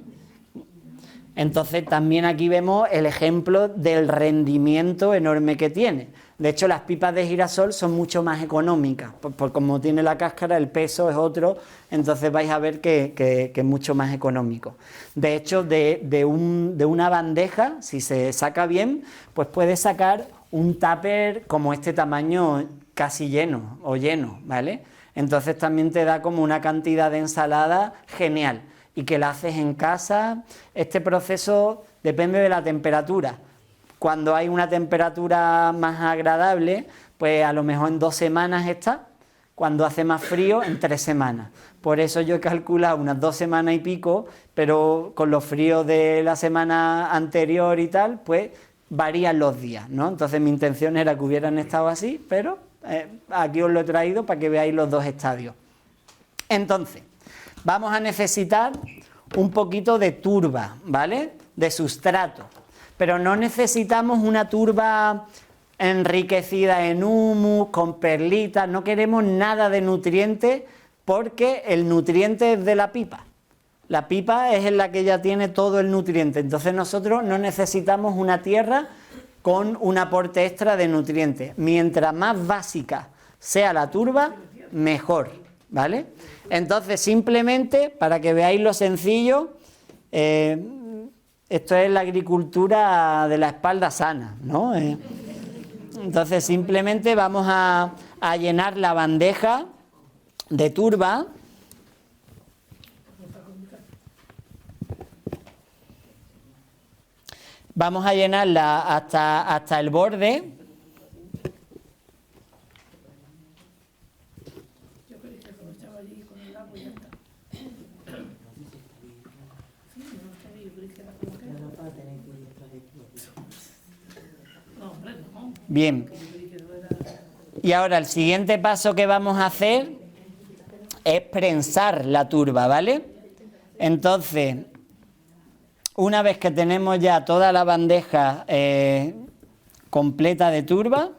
Entonces también aquí vemos el ejemplo del rendimiento enorme que tiene. De hecho, las pipas de girasol son mucho más económicas, por como tiene la cáscara, el peso es otro, entonces vais a ver que es mucho más económico. De hecho, de una bandeja, si se saca bien, pues puedes sacar un tupper como este tamaño casi lleno o lleno, ¿vale? Entonces también te da como una cantidad de ensalada genial y que la haces en casa. Este proceso depende de la temperatura. Cuando hay una temperatura más agradable, pues a lo mejor en 2 semanas está. Cuando hace más frío, en 3 semanas. Por eso yo he calculado unas 2 semanas y pico, pero con los fríos de la semana anterior y tal, pues varían los días, ¿no? Entonces mi intención era que hubieran estado así, pero aquí os lo he traído para que veáis los 2 estadios. Entonces, vamos a necesitar un poquito de turba, ¿vale?, de sustrato. Pero no necesitamos una turba enriquecida en humus, con perlitas, no queremos nada de nutriente porque el nutriente es de la pipa. La pipa es en la que ya tiene todo el nutriente, entonces nosotros no necesitamos una tierra con un aporte extra de nutrientes. Mientras más básica sea la turba, mejor, ¿vale? Entonces simplemente, para que veáis lo sencillo, esto es la agricultura de la espalda sana, ¿no? Entonces simplemente vamos a llenar la bandeja de turba. Vamos a llenarla hasta el borde. Bien. Y ahora el siguiente paso que vamos a hacer es prensar la turba, ¿vale? Entonces, una vez que tenemos ya toda la bandeja completa de turba,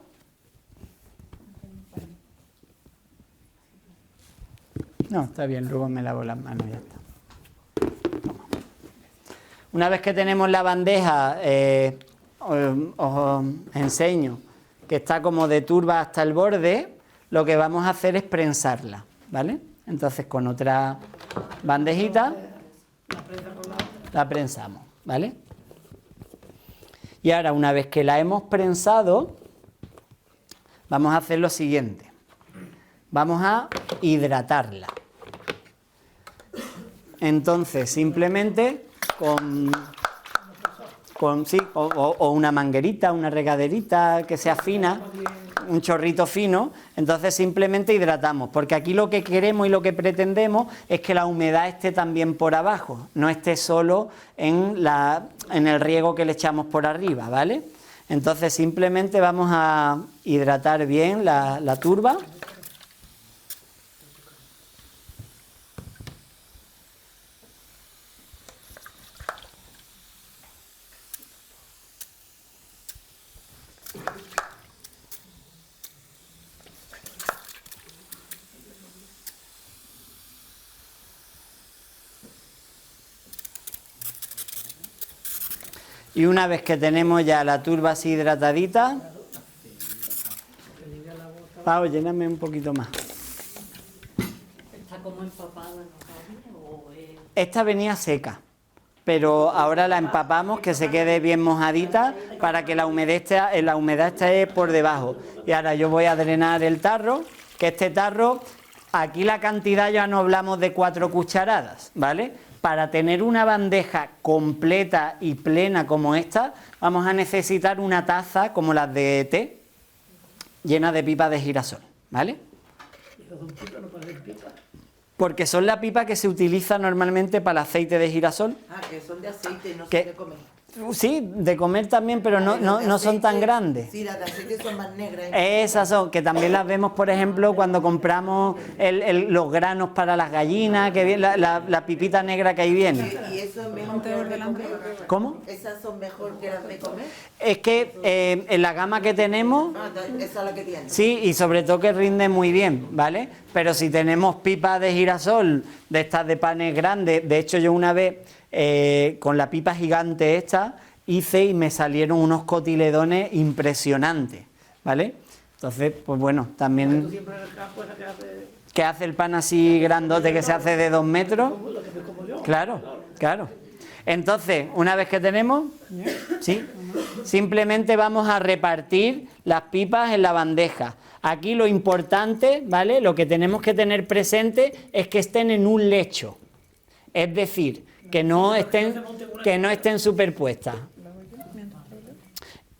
no, está bien, luego me lavo las manos y ya está. Una vez que tenemos la bandeja, os enseño que está como de turba hasta el borde, lo que vamos a hacer es prensarla, ¿vale? Entonces con otra bandejita la prensamos, ¿vale? Y ahora, una vez que la hemos prensado, vamos a hacer lo siguiente. Vamos a hidratarla. Entonces, simplemente o una manguerita, una regaderita que sea fina, un chorrito fino, entonces simplemente hidratamos, porque aquí lo que queremos y lo que pretendemos es que la humedad esté también por abajo, no esté solo en el riego que le echamos por arriba, ¿vale? Entonces simplemente vamos a hidratar bien la turba. Y una vez que tenemos ya la turba así hidratadita, Pau, lléname un poquito más. Está como empapada, ¿no, Javi? ¿O es...? Esta venía seca, pero ahora la empapamos, que se quede bien mojadita para que la humedad esté por debajo. Y ahora yo voy a drenar el tarro, que este tarro, aquí la cantidad ya no hablamos de 4 cucharadas, ¿vale? Para tener una bandeja completa y plena como esta, vamos a necesitar una taza como las de té, llena de pipas de girasol, ¿vale? Porque son la pipa que se utiliza normalmente para el aceite de girasol. Ah, que son de aceite, no son Que- de comer. Sí, de comer también, pero no son tan grandes. Sí, las de aceite son más negras. Esas son, que también las vemos, por ejemplo, cuando compramos los granos para las gallinas, que viene, la pipita negra que ahí viene. ¿Y eso es mejor que las de comer? ¿Cómo? ¿Esas son mejor que las de comer? Es que en la gama que tenemos, Ah, esa es la que tienes. sí, y sobre todo que rinde muy bien, ¿vale? Pero si tenemos pipas de girasol, de estas de panes grandes, de hecho yo una vez con la pipa gigante esta hice y me salieron unos cotiledones impresionantes, ¿vale? Entonces, pues bueno, también... ¿Qué hace el pan así grandote que se hace de 2 metros? Claro, claro. Entonces, una vez que tenemos, ¿sí? Simplemente vamos a repartir las pipas en la bandeja. Aquí lo importante, ¿vale? Lo que tenemos que tener presente es que estén en un lecho. Es decir, que no estén superpuestas.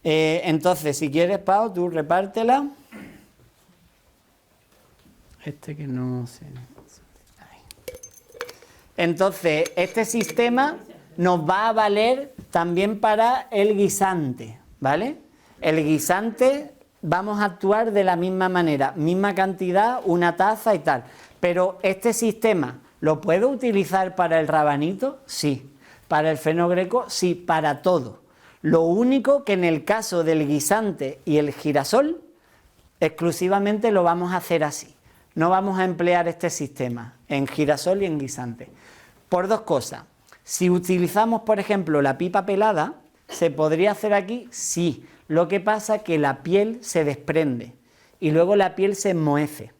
Entonces, si quieres, Pau, tú repártela. Este que no sé. Entonces, este sistema nos va a valer también para el guisante, ¿vale? El guisante vamos a actuar de la misma manera, misma cantidad, una taza y tal. Pero este sistema, ¿lo puedo utilizar para el rabanito? Sí. ¿Para el fenogreco? Sí, para todo. Lo único que en el caso del guisante y el girasol, exclusivamente lo vamos a hacer así. No vamos a emplear este sistema en girasol y en guisante. Por 2 cosas. Si utilizamos, por ejemplo, la pipa pelada, ¿se podría hacer aquí? Sí. Lo que pasa es que la piel se desprende y luego la piel se enmohece.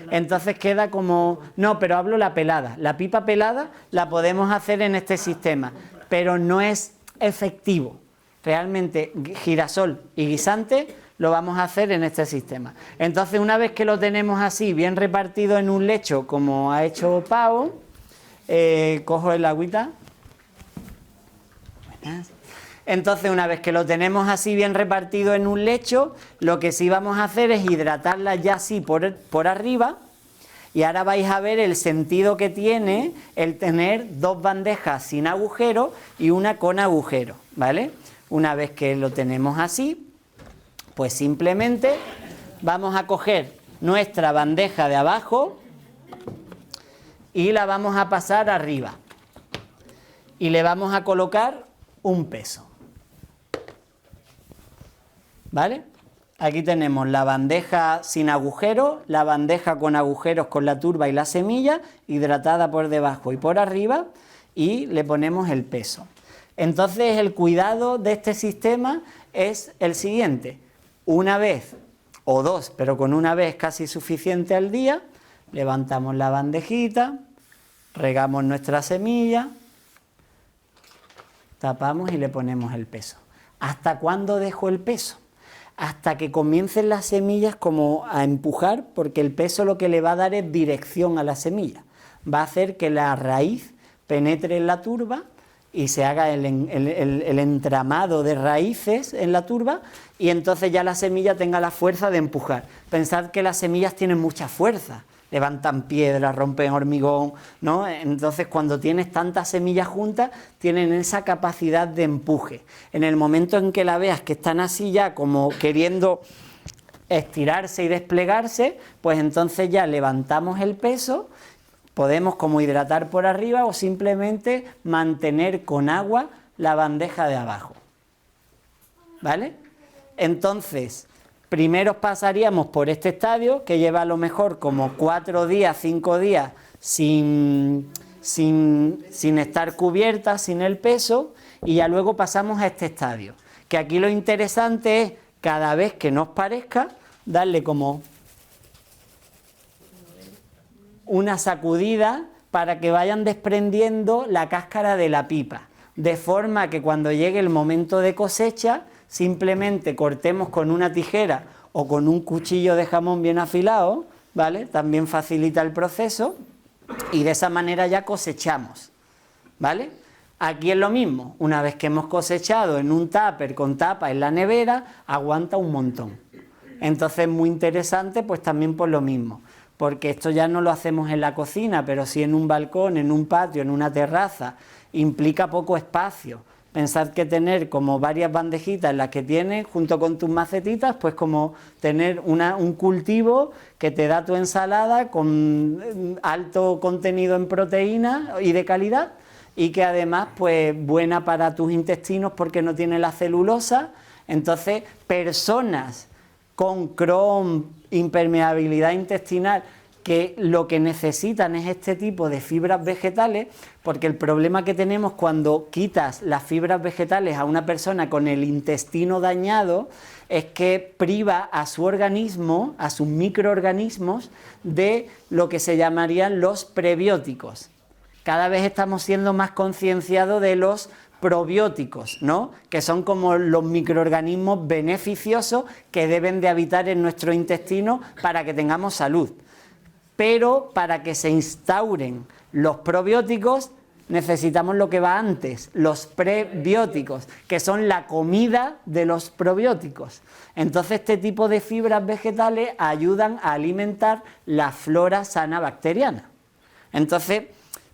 Entonces queda como... No, pero hablo la pelada. La pipa pelada la podemos hacer en este sistema, pero no es efectivo. Realmente girasol y guisante lo vamos a hacer en este sistema. Entonces, una vez que lo tenemos así, bien repartido en un lecho, como ha hecho Pau, cojo el agüita. Buenas. Entonces, una vez que lo tenemos así bien repartido en un lecho, lo que sí vamos a hacer es hidratarla ya así por arriba. Y ahora vais a ver el sentido que tiene el tener 2 bandejas sin agujero y una con agujero, ¿vale? Una vez que lo tenemos así, pues simplemente vamos a coger nuestra bandeja de abajo y la vamos a pasar arriba. Y le vamos a colocar un peso. ¿Vale? Aquí tenemos la bandeja sin agujero, la bandeja con agujeros con la turba y la semilla, hidratada por debajo y por arriba, y le ponemos el peso. Entonces el cuidado de este sistema es el siguiente: una vez o 2, pero con una vez casi suficiente al día, levantamos la bandejita, regamos nuestra semilla, tapamos y le ponemos el peso. ¿Hasta cuándo dejo el peso? Hasta que comiencen las semillas como a empujar, porque el peso lo que le va a dar es dirección a la semilla. Va a hacer que la raíz penetre en la turba y se haga el entramado de raíces en la turba, y entonces ya la semilla tenga la fuerza de empujar. Pensad que las semillas tienen mucha fuerza, levantan piedras, rompen hormigón, ¿no? Entonces, cuando tienes tantas semillas juntas, tienen esa capacidad de empuje. En el momento en que la veas que están así ya como queriendo estirarse y desplegarse, pues entonces ya levantamos el peso. Podemos como hidratar por arriba o simplemente mantener con agua la bandeja de abajo. ¿Vale? Entonces, primero pasaríamos por este estadio, que lleva a lo mejor como 4 días, 5 días sin estar cubierta, sin el peso, y ya luego pasamos a este estadio. Que aquí lo interesante es, cada vez que nos parezca, darle como una sacudida para que vayan desprendiendo la cáscara de la pipa, de forma que cuando llegue el momento de cosecha, simplemente cortemos con una tijera o con un cuchillo de jamón bien afilado, ¿vale? También facilita el proceso y de esa manera ya cosechamos, ¿vale? Aquí es lo mismo, una vez que hemos cosechado en un tupper con tapa en la nevera, aguanta un montón. Entonces es muy interesante, pues también por lo mismo, porque esto ya no lo hacemos en la cocina, pero sí en un balcón, en un patio, en una terraza, implica poco espacio. Pensad que tener como varias bandejitas en las que tienes, junto con tus macetitas, pues como tener un cultivo que te da tu ensalada con alto contenido en proteína y de calidad, y que además pues buena para tus intestinos porque no tiene la celulosa. Entonces, personas con Crohn, impermeabilidad intestinal, que lo que necesitan es este tipo de fibras vegetales, porque el problema que tenemos cuando quitas las fibras vegetales a una persona con el intestino dañado es que priva a su organismo, a sus microorganismos, de lo que se llamarían los prebióticos. Cada vez estamos siendo más concienciados de los probióticos, ¿no? Que son como los microorganismos beneficiosos que deben de habitar en nuestro intestino para que tengamos salud. Pero para que se instauren los probióticos necesitamos lo que va antes, los prebióticos, que son la comida de los probióticos. Entonces este tipo de fibras vegetales ayudan a alimentar la flora sana bacteriana. Entonces,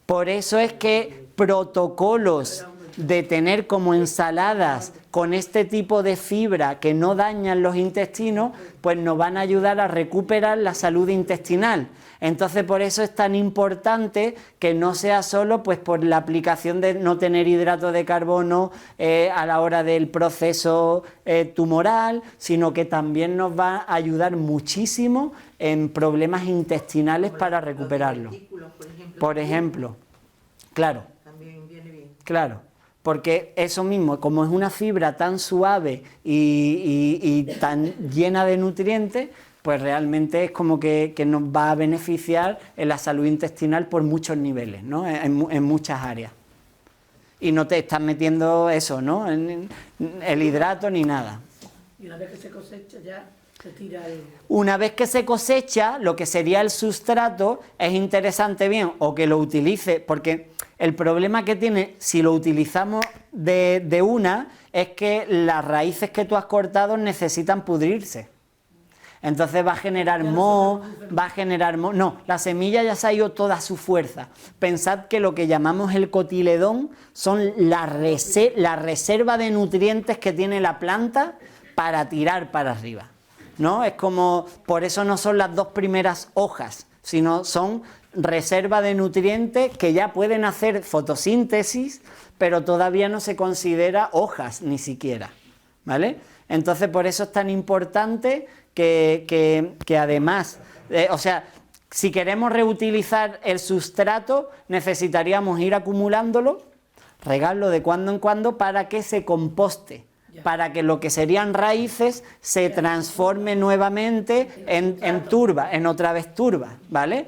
por eso es que protocolos de tener como ensaladas con este tipo de fibra que no dañan los intestinos, pues nos van a ayudar a recuperar la salud intestinal. Entonces por eso es tan importante que no sea solo pues por la aplicación de no tener hidrato de carbono a la hora del proceso tumoral, sino que también nos va a ayudar muchísimo en problemas intestinales para recuperarlo. Por ejemplo, claro. También viene bien. Claro, porque eso mismo, como es una fibra tan suave y tan llena de nutrientes, pues realmente es como que nos va a beneficiar en la salud intestinal por muchos niveles, ¿no? En muchas áreas. Y no te estás metiendo eso, ¿no? En el hidrato ni nada. Y una vez que se cosecha ya se tira el... Una vez que se cosecha, lo que sería el sustrato, es interesante bien o que lo utilice, porque el problema que tiene si lo utilizamos de una es que las raíces que tú has cortado necesitan pudrirse. Entonces va a generar moho, no, la semilla ya se ha ido toda su fuerza. Pensad que lo que llamamos el cotiledón son la reserva de nutrientes que tiene la planta para tirar para arriba, ¿no? Es como, por eso no son las dos primeras hojas, sino son reserva de nutrientes que ya pueden hacer fotosíntesis, pero todavía no se considera hojas ni siquiera, ¿vale? Entonces por eso es tan importante que además, o sea, si queremos reutilizar el sustrato, necesitaríamos ir acumulándolo, regarlo de cuando en cuando para que se composte, para que lo que serían raíces se transforme nuevamente en turba, en otra vez turba, ¿vale?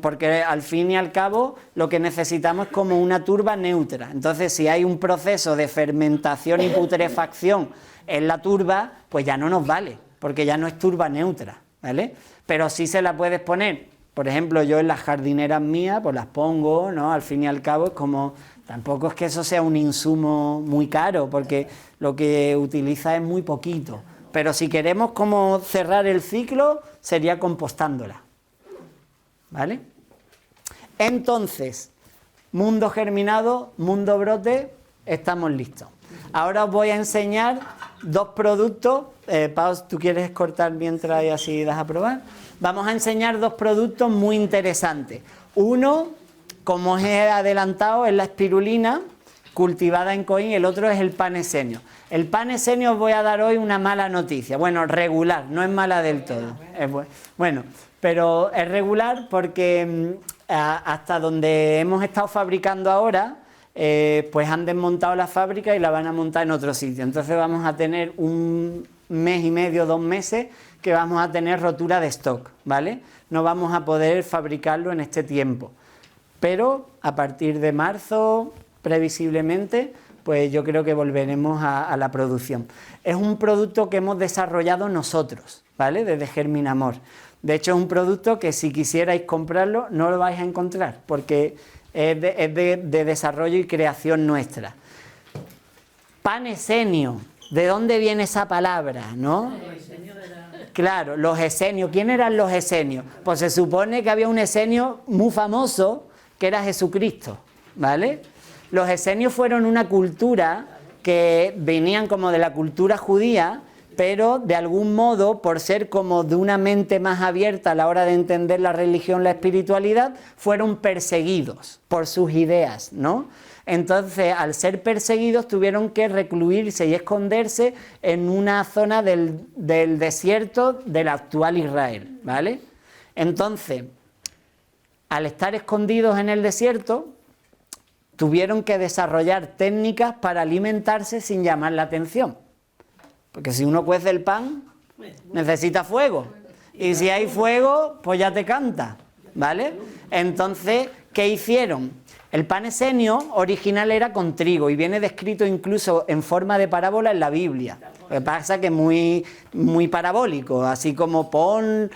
Porque al fin y al cabo lo que necesitamos es como una turba neutra. Entonces, si hay un proceso de fermentación y putrefacción en la turba, pues ya no nos vale, porque ya no es turba neutra, ¿vale? Pero sí se la puedes poner. Por ejemplo, yo en las jardineras mías, pues las pongo, ¿no? Al fin y al cabo es como... Tampoco es que eso sea un insumo muy caro, porque lo que utiliza es muy poquito. Pero si queremos como cerrar el ciclo, sería compostándola, ¿vale? Entonces, mundo germinado, mundo brote, estamos listos. Ahora os voy a enseñar dos productos. Pau, ¿tú quieres cortar mientras y así das a probar? Vamos a enseñar dos productos muy interesantes. Uno, como os he adelantado, es la espirulina cultivada en Coín, el otro es el panesenio. El panesenio os voy a dar hoy una mala noticia. Bueno, regular, no es mala del todo. Bueno, pero es regular porque hasta donde hemos estado fabricando ahora, pues han desmontado la fábrica y la van a montar en otro sitio. Entonces vamos a tener un mes y medio, 2 meses, que vamos a tener rotura de stock, ¿vale? No vamos a poder fabricarlo en este tiempo. Pero a partir de marzo, previsiblemente, pues yo creo que volveremos a la producción. Es un producto que hemos desarrollado nosotros, ¿vale? Desde Germinamor. De hecho, es un producto que si quisierais comprarlo, no lo vais a encontrar, porque es de desarrollo y creación nuestra. Pan esenio, ¿de dónde viene esa palabra, no? Claro, los esenios. ¿Quién eran los esenios? Pues se supone que había un esenio muy famoso, que era Jesucristo, ¿vale? Los esenios fueron una cultura que venían como de la cultura judía, pero de algún modo, por ser como de una mente más abierta a la hora de entender la religión, la espiritualidad, fueron perseguidos por sus ideas, ¿no? Entonces, al ser perseguidos, tuvieron que recluirse y esconderse en una zona del desierto del actual Israel, ¿vale? Entonces, al estar escondidos en el desierto, tuvieron que desarrollar técnicas para alimentarse sin llamar la atención. Porque si uno cuece el pan, necesita fuego. Y si hay fuego, pues ya te canta, ¿vale? Entonces, ¿qué hicieron? El pan esenio original era con trigo y viene descrito incluso en forma de parábola en la Biblia. Lo que pasa que es muy parabólico, así como pon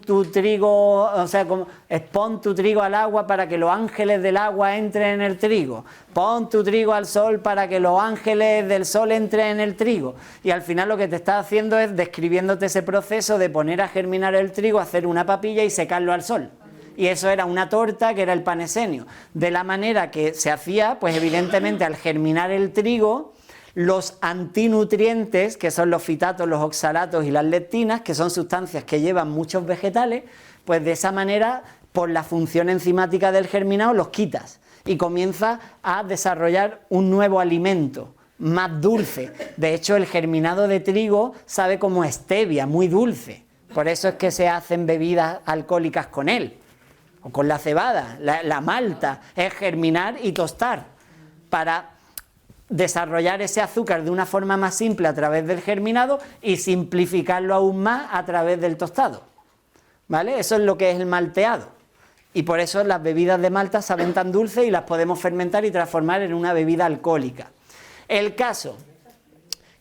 tu trigo, o sea, como pon tu trigo al agua para que los ángeles del agua entren en el trigo. Pon tu trigo al sol para que los ángeles del sol entren en el trigo. Y al final lo que te está haciendo es describiéndote ese proceso de poner a germinar el trigo, hacer una papilla y secarlo al sol. Y eso era una torta que era el pan esenio. De la manera que se hacía, pues evidentemente al germinar el trigo, los antinutrientes, que son los fitatos, los oxalatos y las lectinas, que son sustancias que llevan muchos vegetales, pues de esa manera, por la función enzimática del germinado, los quitas y comienza a desarrollar un nuevo alimento más dulce. De hecho, el germinado de trigo sabe como stevia, muy dulce. Por eso es que se hacen bebidas alcohólicas con él. O con la cebada, la malta, es germinar y tostar para desarrollar ese azúcar de una forma más simple a través del germinado y simplificarlo aún más a través del tostado, ¿vale? Eso es lo que es el malteado. Y por eso las bebidas de malta saben tan dulces y las podemos fermentar y transformar en una bebida alcohólica. El caso,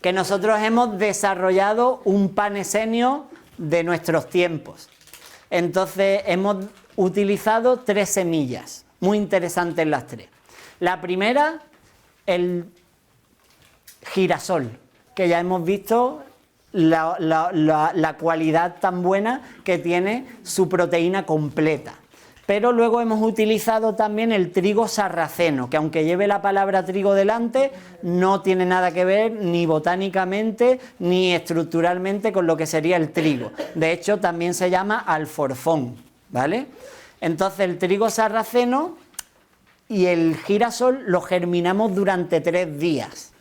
que nosotros hemos desarrollado un pan esenio de nuestros tiempos. Entonces hemos utilizado 3 semillas, muy interesantes las 3. La primera, el girasol, que ya hemos visto la cualidad tan buena que tiene su proteína completa. Pero luego hemos utilizado también el trigo sarraceno, que aunque lleve la palabra trigo delante, no tiene nada que ver ni botánicamente ni estructuralmente con lo que sería el trigo. De hecho, también se llama alforfón, ¿vale? Entonces el trigo sarraceno y el girasol lo germinamos durante 3 días.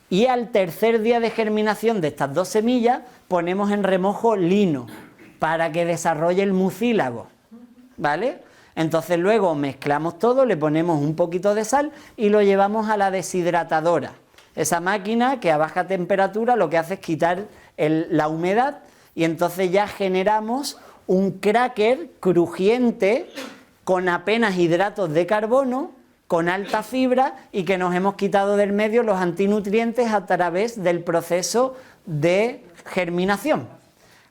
Y al tercer día de germinación de estas 2 semillas ponemos en remojo lino para que desarrolle el mucílago, ¿vale? Entonces luego mezclamos todo, le ponemos un poquito de sal y lo llevamos a la deshidratadora. Esa máquina que a baja temperatura lo que hace es quitar la humedad y entonces ya generamos un cracker crujiente con apenas hidratos de carbono, con alta fibra y que nos hemos quitado del medio los antinutrientes a través del proceso de germinación.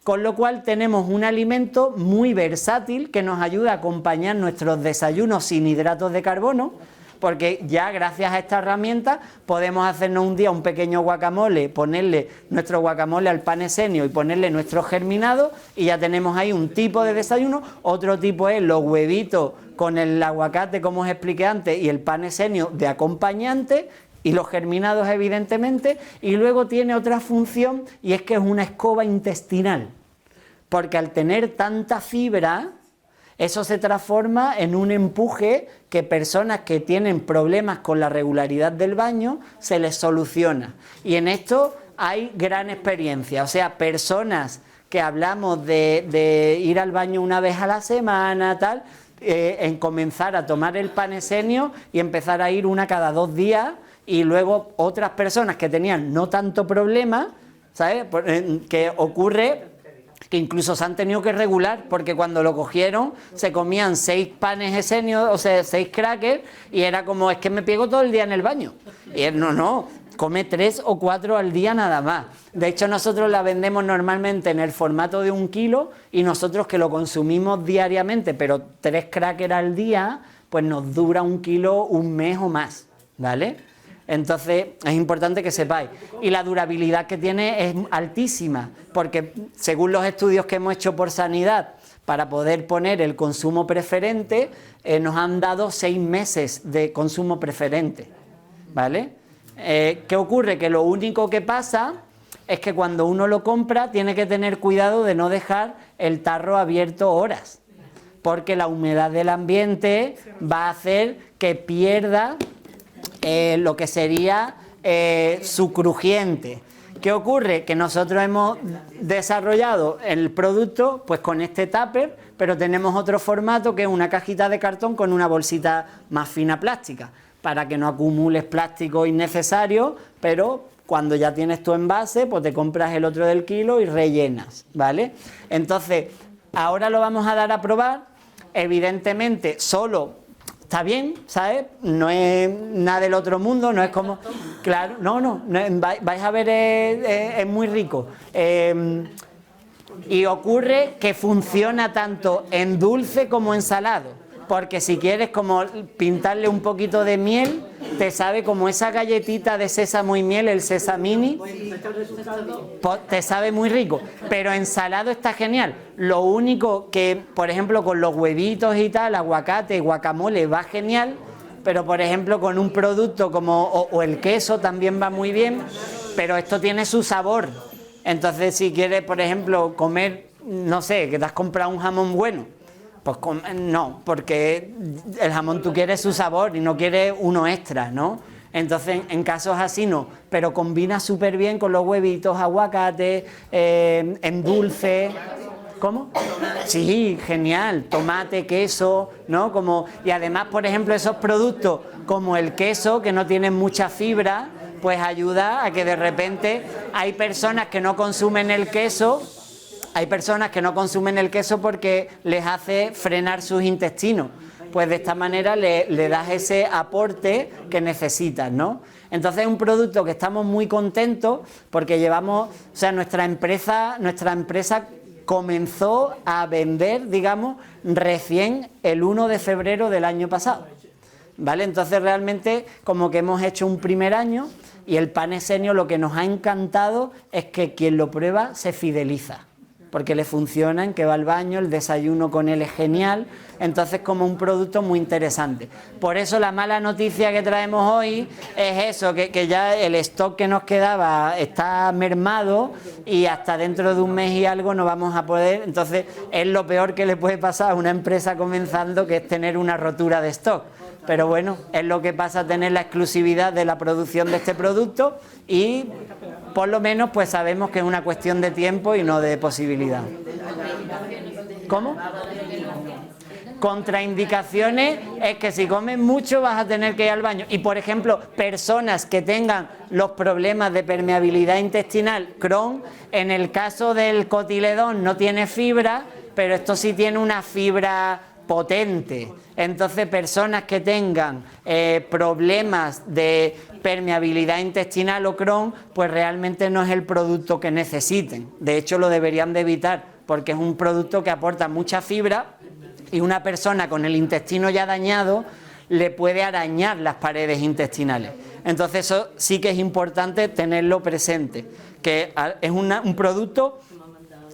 Con lo cual tenemos un alimento muy versátil que nos ayuda a acompañar nuestros desayunos sin hidratos de carbono, porque ya gracias a esta herramienta podemos hacernos un día un pequeño guacamole, ponerle nuestro guacamole al pan esenio y ponerle nuestro germinado y ya tenemos ahí un tipo de desayuno. Otro tipo es los huevitos con el aguacate, como os expliqué antes, y el pan esenio de acompañante y los germinados evidentemente. Y luego tiene otra función y es que es una escoba intestinal, porque al tener tanta fibra, eso se transforma en un empuje que personas que tienen problemas con la regularidad del baño se les soluciona. Y en esto hay gran experiencia. O sea, personas que hablamos de ir al baño una vez a la semana, tal, en comenzar a tomar el panesenio y empezar a ir una cada 2 días, y luego otras personas que tenían no tanto problema, ¿sabes? Que ocurre que incluso se han tenido que regular, porque cuando lo cogieron se comían 6 panes esenios, o sea, 6 crackers, y era como, es que me pego todo el día en el baño. Y él, no, come 3 o 4 al día nada más. De hecho, nosotros la vendemos normalmente en el formato de 1 kilo, y nosotros que lo consumimos diariamente, pero 3 crackers al día, pues nos dura 1 kilo, 1 mes o más, ¿vale? Entonces es importante que sepáis. Y la durabilidad que tiene es altísima, porque según los estudios que hemos hecho por sanidad, para poder poner el consumo preferente, nos han dado 6 meses de consumo preferente, ¿vale? ¿Qué ocurre? Que lo único que pasa es que cuando uno lo compra tiene que tener cuidado de no dejar el tarro abierto horas, porque la humedad del ambiente va a hacer que pierda lo que sería su crujiente. ¿Qué ocurre? Que nosotros hemos desarrollado el producto pues con este tupper, pero tenemos otro formato que es una cajita de cartón con una bolsita más fina plástica, para que no acumules plástico innecesario, pero cuando ya tienes tu envase, pues te compras el otro del kilo y rellenas, ¿vale? Entonces, ahora lo vamos a dar a probar. Evidentemente, solo está bien, ¿sabes? No es nada del otro mundo, no es como... Claro, no, vais a ver, es muy rico. Y ocurre que funciona tanto en dulce como en salado, porque si quieres como pintarle un poquito de miel, te sabe como esa galletita de sésamo y miel, el sesamini, te sabe muy rico, pero en salado está genial. Lo único que, por ejemplo, con los huevitos y tal, aguacate, guacamole, va genial, pero por ejemplo con un producto como, o el queso también va muy bien, pero esto tiene su sabor. Entonces si quieres, por ejemplo, comer, no sé, que te has comprado un jamón bueno, pues no, porque el jamón tú quieres su sabor y no quieres uno extra, ¿no? Entonces en casos así no, pero combina súper bien con los huevitos, aguacate, en dulce. ¿Cómo? Sí, genial, tomate, queso, ¿no? Y además, por ejemplo, esos productos como el queso, que no tienen mucha fibra, pues ayuda a que de repente hay personas que no consumen el queso. Hay personas que no consumen el queso porque les hace frenar sus intestinos. Pues de esta manera le das ese aporte que necesitas, ¿no? Entonces es un producto que estamos muy contentos porque llevamos, o sea, nuestra empresa comenzó a vender, digamos, recién el 1 de febrero del año pasado, ¿vale? Entonces realmente como que hemos hecho un primer año, y el panesenio lo que nos ha encantado es que quien lo prueba se fideliza, porque le funciona, en que va al baño, el desayuno con él es genial, entonces como un producto muy interesante. Por eso la mala noticia que traemos hoy es eso, que ya el stock que nos quedaba está mermado y hasta dentro de un mes y algo no vamos a poder, entonces es lo peor que le puede pasar a una empresa comenzando, que es tener una rotura de stock. Pero bueno, es lo que pasa, tener la exclusividad de la producción de este producto, y por lo menos pues sabemos que es una cuestión de tiempo y no de posibilidad. ¿Cómo? Contraindicaciones es que si comes mucho vas a tener que ir al baño. Y por ejemplo, personas que tengan los problemas de permeabilidad intestinal, Crohn, en el caso del cotiledón no tiene fibra, pero esto sí tiene una fibra potente. Entonces, personas que tengan problemas de permeabilidad intestinal o Crohn, pues realmente no es el producto que necesiten. De hecho, lo deberían de evitar, porque es un producto que aporta mucha fibra, y una persona con el intestino ya dañado le puede arañar las paredes intestinales. Entonces, eso sí que es importante tenerlo presente, que es un producto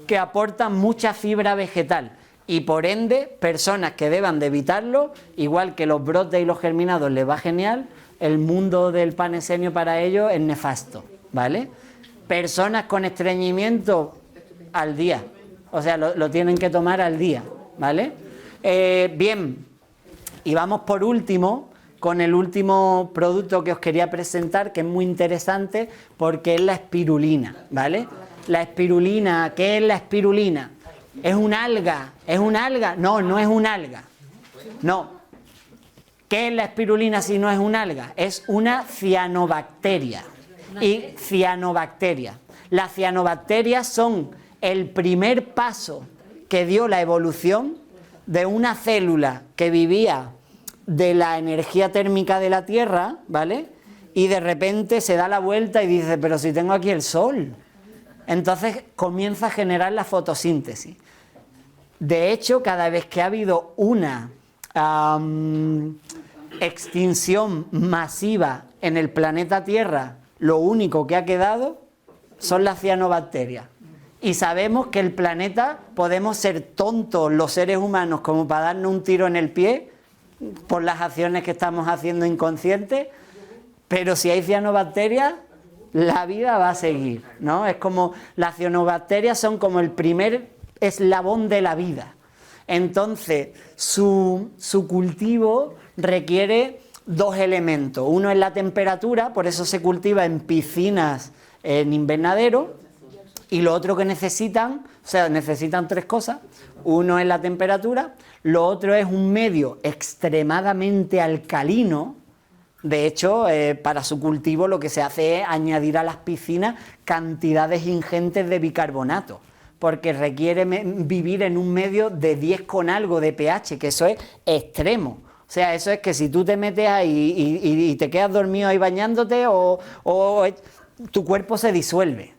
que aporta mucha fibra vegetal. Y por ende, personas que deban de evitarlo, igual que los brotes y los germinados les va genial, el mundo del panesenio para ellos es nefasto, ¿vale? Personas con estreñimiento al día, o sea, lo tienen que tomar al día, ¿vale? Bien, y vamos por último con el último producto que os quería presentar, que es muy interesante porque es la espirulina, ¿vale? La espirulina, ¿qué es la espirulina? ¿Es un alga? ¿Es un alga? No, no es un alga. No. ¿Qué es la espirulina si no es un alga? Es una cianobacteria. Y cianobacteria. Las cianobacterias son el primer paso que dio la evolución de una célula que vivía de la energía térmica de la Tierra, ¿vale? Y de repente se da la vuelta y dice, pero si tengo aquí el sol. Entonces comienza a generar la fotosíntesis. De hecho, cada vez que ha habido una extinción masiva en el planeta Tierra, lo único que ha quedado son las cianobacterias. Y sabemos que el planeta, podemos ser tontos los seres humanos como para darnos un tiro en el pie por las acciones que estamos haciendo inconscientes, pero si hay cianobacterias, la vida va a seguir, ¿no? Es como, las cianobacterias son como el primer eslabón de la vida. Entonces, su cultivo requiere dos elementos. Uno es la temperatura, por eso se cultiva en piscinas en invernadero, y lo otro que necesitan, o sea, necesitan tres cosas. Uno es la temperatura, lo otro es un medio extremadamente alcalino. De hecho, para su cultivo lo que se hace es añadir a las piscinas cantidades ingentes de bicarbonato, porque requiere vivir en un medio de 10 con algo de pH, que eso es extremo. O sea, eso es que si tú te metes ahí y te quedas dormido ahí bañándote, o tu cuerpo se disuelve,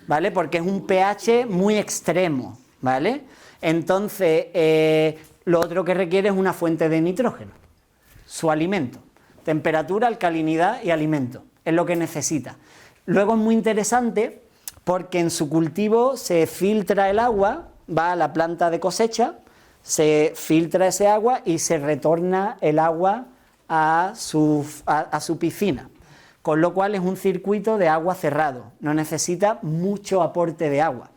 ¿vale? Porque es un pH muy extremo, ¿vale? Entonces, lo otro que requiere es una fuente de nitrógeno, su alimento. Temperatura, alcalinidad y alimento, es lo que necesita. Luego es muy interesante porque en su cultivo se filtra el agua, va a la planta de cosecha, se filtra ese agua y se retorna el agua a su piscina. Con lo cual es un circuito de agua cerrado, no necesita mucho aporte de agua.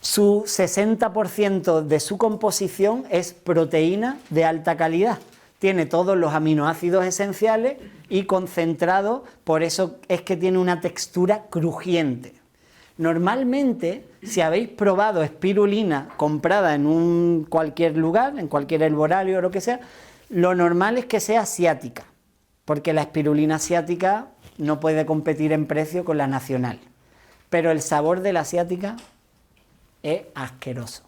Su 60% de su composición es proteína de alta calidad. Tiene todos los aminoácidos esenciales y concentrado, por eso es que tiene una textura crujiente. Normalmente, si habéis probado espirulina comprada en cualquier lugar, en cualquier herbolario o lo que sea, lo normal es que sea asiática, porque la espirulina asiática no puede competir en precio con la nacional. Pero el sabor de la asiática es asqueroso.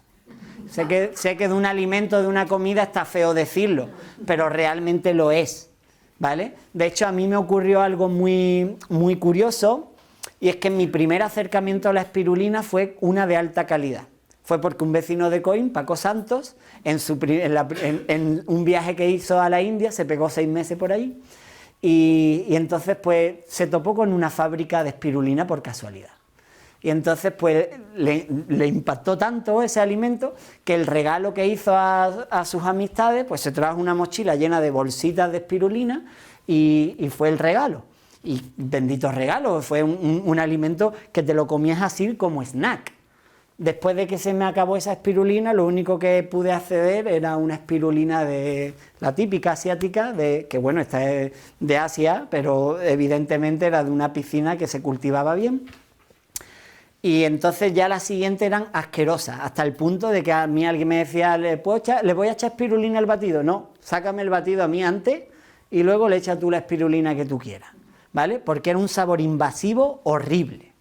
Sé que de un alimento, de una comida, está feo decirlo, pero realmente lo es, ¿vale? De hecho, a mí me ocurrió algo muy, muy curioso, y es que mi primer acercamiento a la espirulina fue una de alta calidad. Fue porque un vecino de Coín, Paco Santos, en un viaje que hizo a la India, se pegó 6 meses por ahí, y entonces pues se topó con una fábrica de espirulina por casualidad. Y entonces pues le impactó tanto ese alimento que el regalo que hizo a sus amistades, pues se trajo una mochila llena de bolsitas de espirulina y fue el regalo. Y bendito regalo, fue un alimento que te lo comías así como snack. Después de que se me acabó esa espirulina, lo único que pude acceder era una espirulina de la típica asiática, que bueno, esta es de Asia, pero evidentemente era de una piscina que se cultivaba bien. Y entonces ya las siguientes eran asquerosas, hasta el punto de que a mí alguien me decía, ¿le voy a echar espirulina al batido? No, sácame el batido a mí antes y luego le echas tú la espirulina que tú quieras, ¿vale? Porque era un sabor invasivo horrible.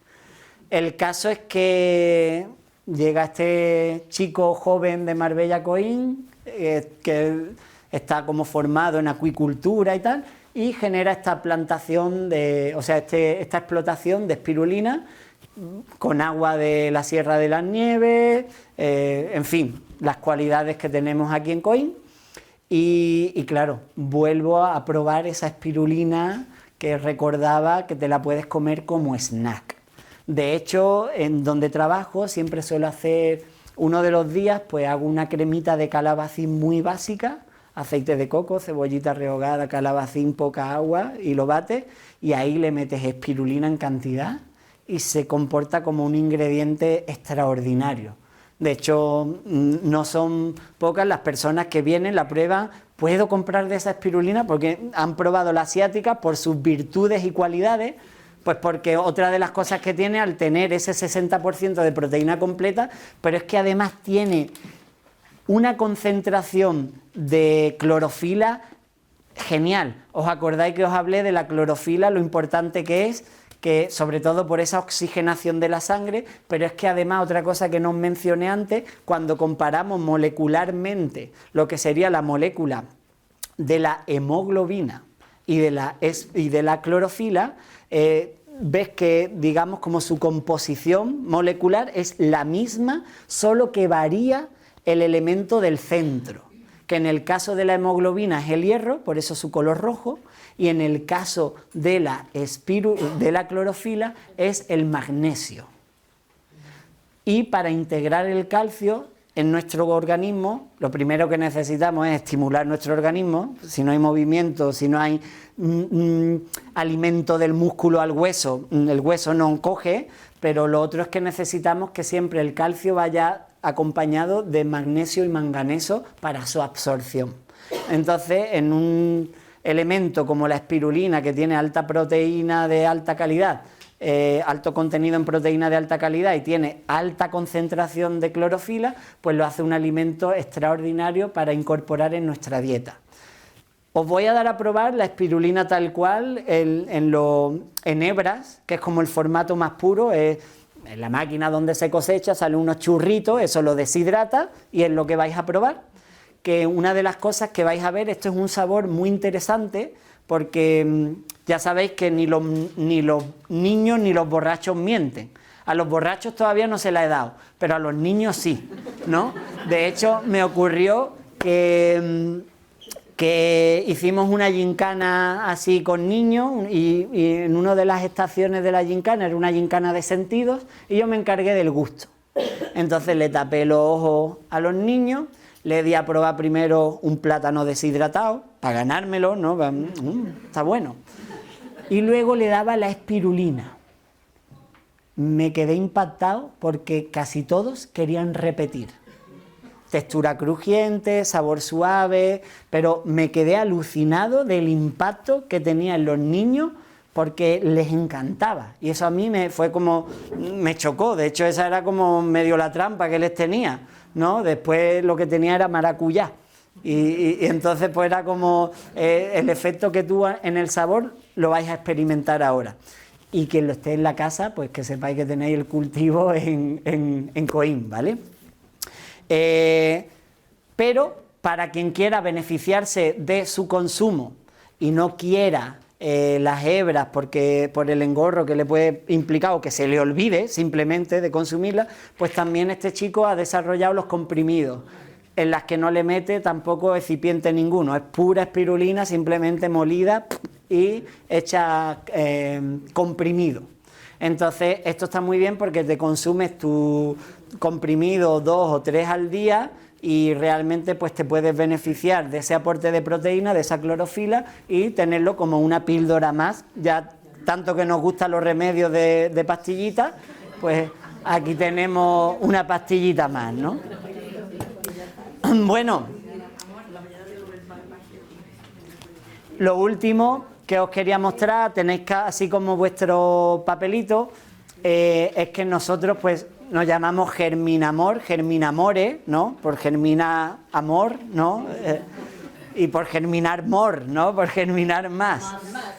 El caso es que llega este chico joven de Marbella Coín, que está como formado en acuicultura y tal, y genera esta plantación esta explotación de espirulina con agua de la Sierra de las Nieves, en fin, las cualidades que tenemos aquí en Coín. Y claro, vuelvo a probar esa espirulina que recordaba que te la puedes comer como snack. De hecho, en donde trabajo siempre suelo hacer, uno de los días, pues hago una cremita de calabacín muy básica, aceite de coco, cebollita rehogada, calabacín, poca agua, y lo bates, y ahí le metes espirulina en cantidad, y se comporta como un ingrediente extraordinario. De hecho, no son pocas las personas que vienen, la prueban, puedo comprar de esa espirulina, porque han probado la asiática por sus virtudes y cualidades, pues porque otra de las cosas que tiene, al tener ese 60% de proteína completa, pero es que además tiene una concentración de clorofila genial. ¿Os acordáis que os hablé de la clorofila, lo importante que es? Que sobre todo por esa oxigenación de la sangre, pero es que además otra cosa que no os mencioné antes, cuando comparamos molecularmente lo que sería la molécula de la hemoglobina y de la clorofila, ves que, digamos, como su composición molecular es la misma, solo que varía el elemento del centro, que en el caso de la hemoglobina es el hierro, por eso su color rojo, y en el caso de la clorofila es el magnesio. Y para integrar el calcio en nuestro organismo, lo primero que necesitamos es estimular nuestro organismo. Si no hay movimiento, si no hay alimento del músculo al hueso, el hueso no coge, pero lo otro es que necesitamos que siempre el calcio vaya acompañado de magnesio y manganeso para su absorción. Entonces, en un elemento como la espirulina, que tiene alta proteína de alta calidad, alto contenido en proteína de alta calidad y tiene alta concentración de clorofila, pues lo hace un alimento extraordinario para incorporar en nuestra dieta. Os voy a dar a probar la espirulina tal cual en hebras, que es como el formato más puro. En la máquina donde se cosecha salen unos churritos, eso lo deshidrata y es lo que vais a probar. Que una de las cosas que vais a ver, esto es un sabor muy interesante, porque ya sabéis que ni los niños ni los borrachos mienten. A los borrachos todavía no se la he dado, pero a los niños sí, ¿no? De hecho, me ocurrió que hicimos una gincana así con niños y en una de las estaciones de la gincana era una gincana de sentidos y yo me encargué del gusto. Entonces le tapé los ojos a los niños, le di a probar primero un plátano deshidratado para ganármelo, ¿no? Está bueno. Y luego le daba la espirulina. Me quedé impactado porque casi todos querían repetir. Textura crujiente, sabor suave, pero me quedé alucinado del impacto que tenía en los niños porque les encantaba. Y eso a mí me chocó. De hecho, esa era como medio la trampa que les tenía, ¿no? Después lo que tenía era maracuyá. Y entonces pues era como el efecto que tuvo en el sabor lo vais a experimentar ahora. Y quien lo esté en la casa, pues que sepáis que tenéis el cultivo en Coín, ¿vale? Pero para quien quiera beneficiarse de su consumo y no quiera las hebras por el engorro que le puede implicar o que se le olvide simplemente de consumirlas, pues también este chico ha desarrollado los comprimidos, en las que no le mete tampoco excipiente ninguno, es pura espirulina simplemente molida y hecha comprimido. Entonces esto está muy bien porque te consumes tu comprimido 2 o 3 al día y realmente pues te puedes beneficiar de ese aporte de proteína, de esa clorofila y tenerlo como una píldora más. Ya tanto que nos gustan los remedios de pastillitas, pues aquí tenemos una pastillita más, ¿no? Bueno, lo último que os quería mostrar, tenéis así como vuestro papelito, es que nosotros pues nos llamamos Germinamor, Germinamore, ¿no? Por germina amor, ¿no? Y por germinar mor, ¿no? Por germinar más.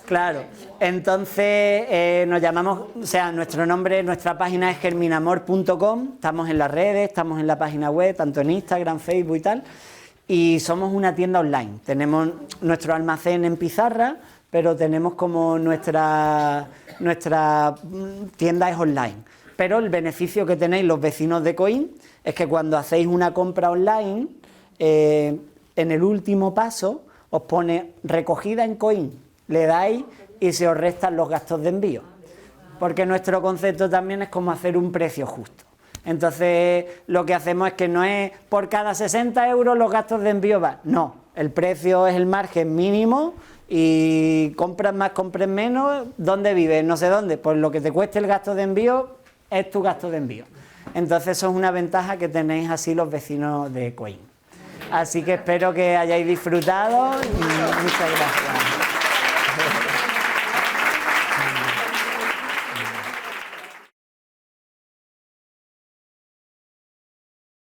Claro. Entonces nos llamamos, o sea, nuestro nombre, nuestra página es germinamor.com, estamos en las redes, estamos en la página web, tanto en Instagram, Facebook y tal, y somos una tienda online. Tenemos nuestro almacén en Pizarra, pero tenemos como nuestra tienda es online. Pero el beneficio que tenéis los vecinos de Coín es que cuando hacéis una compra online, en el último paso os pone recogida en Coín, le dais y se os restan los gastos de envío. Porque nuestro concepto también es como hacer un precio justo. Entonces lo que hacemos es que no es por cada 60 euros los gastos de envío van. No, el precio es el margen mínimo y compras más, compres menos. ¿Dónde vives? No sé dónde. Pues lo que te cueste el gasto de envío es tu gasto de envío. Entonces eso es una ventaja que tenéis así los vecinos de Coín. Así que espero que hayáis disfrutado y muchas gracias.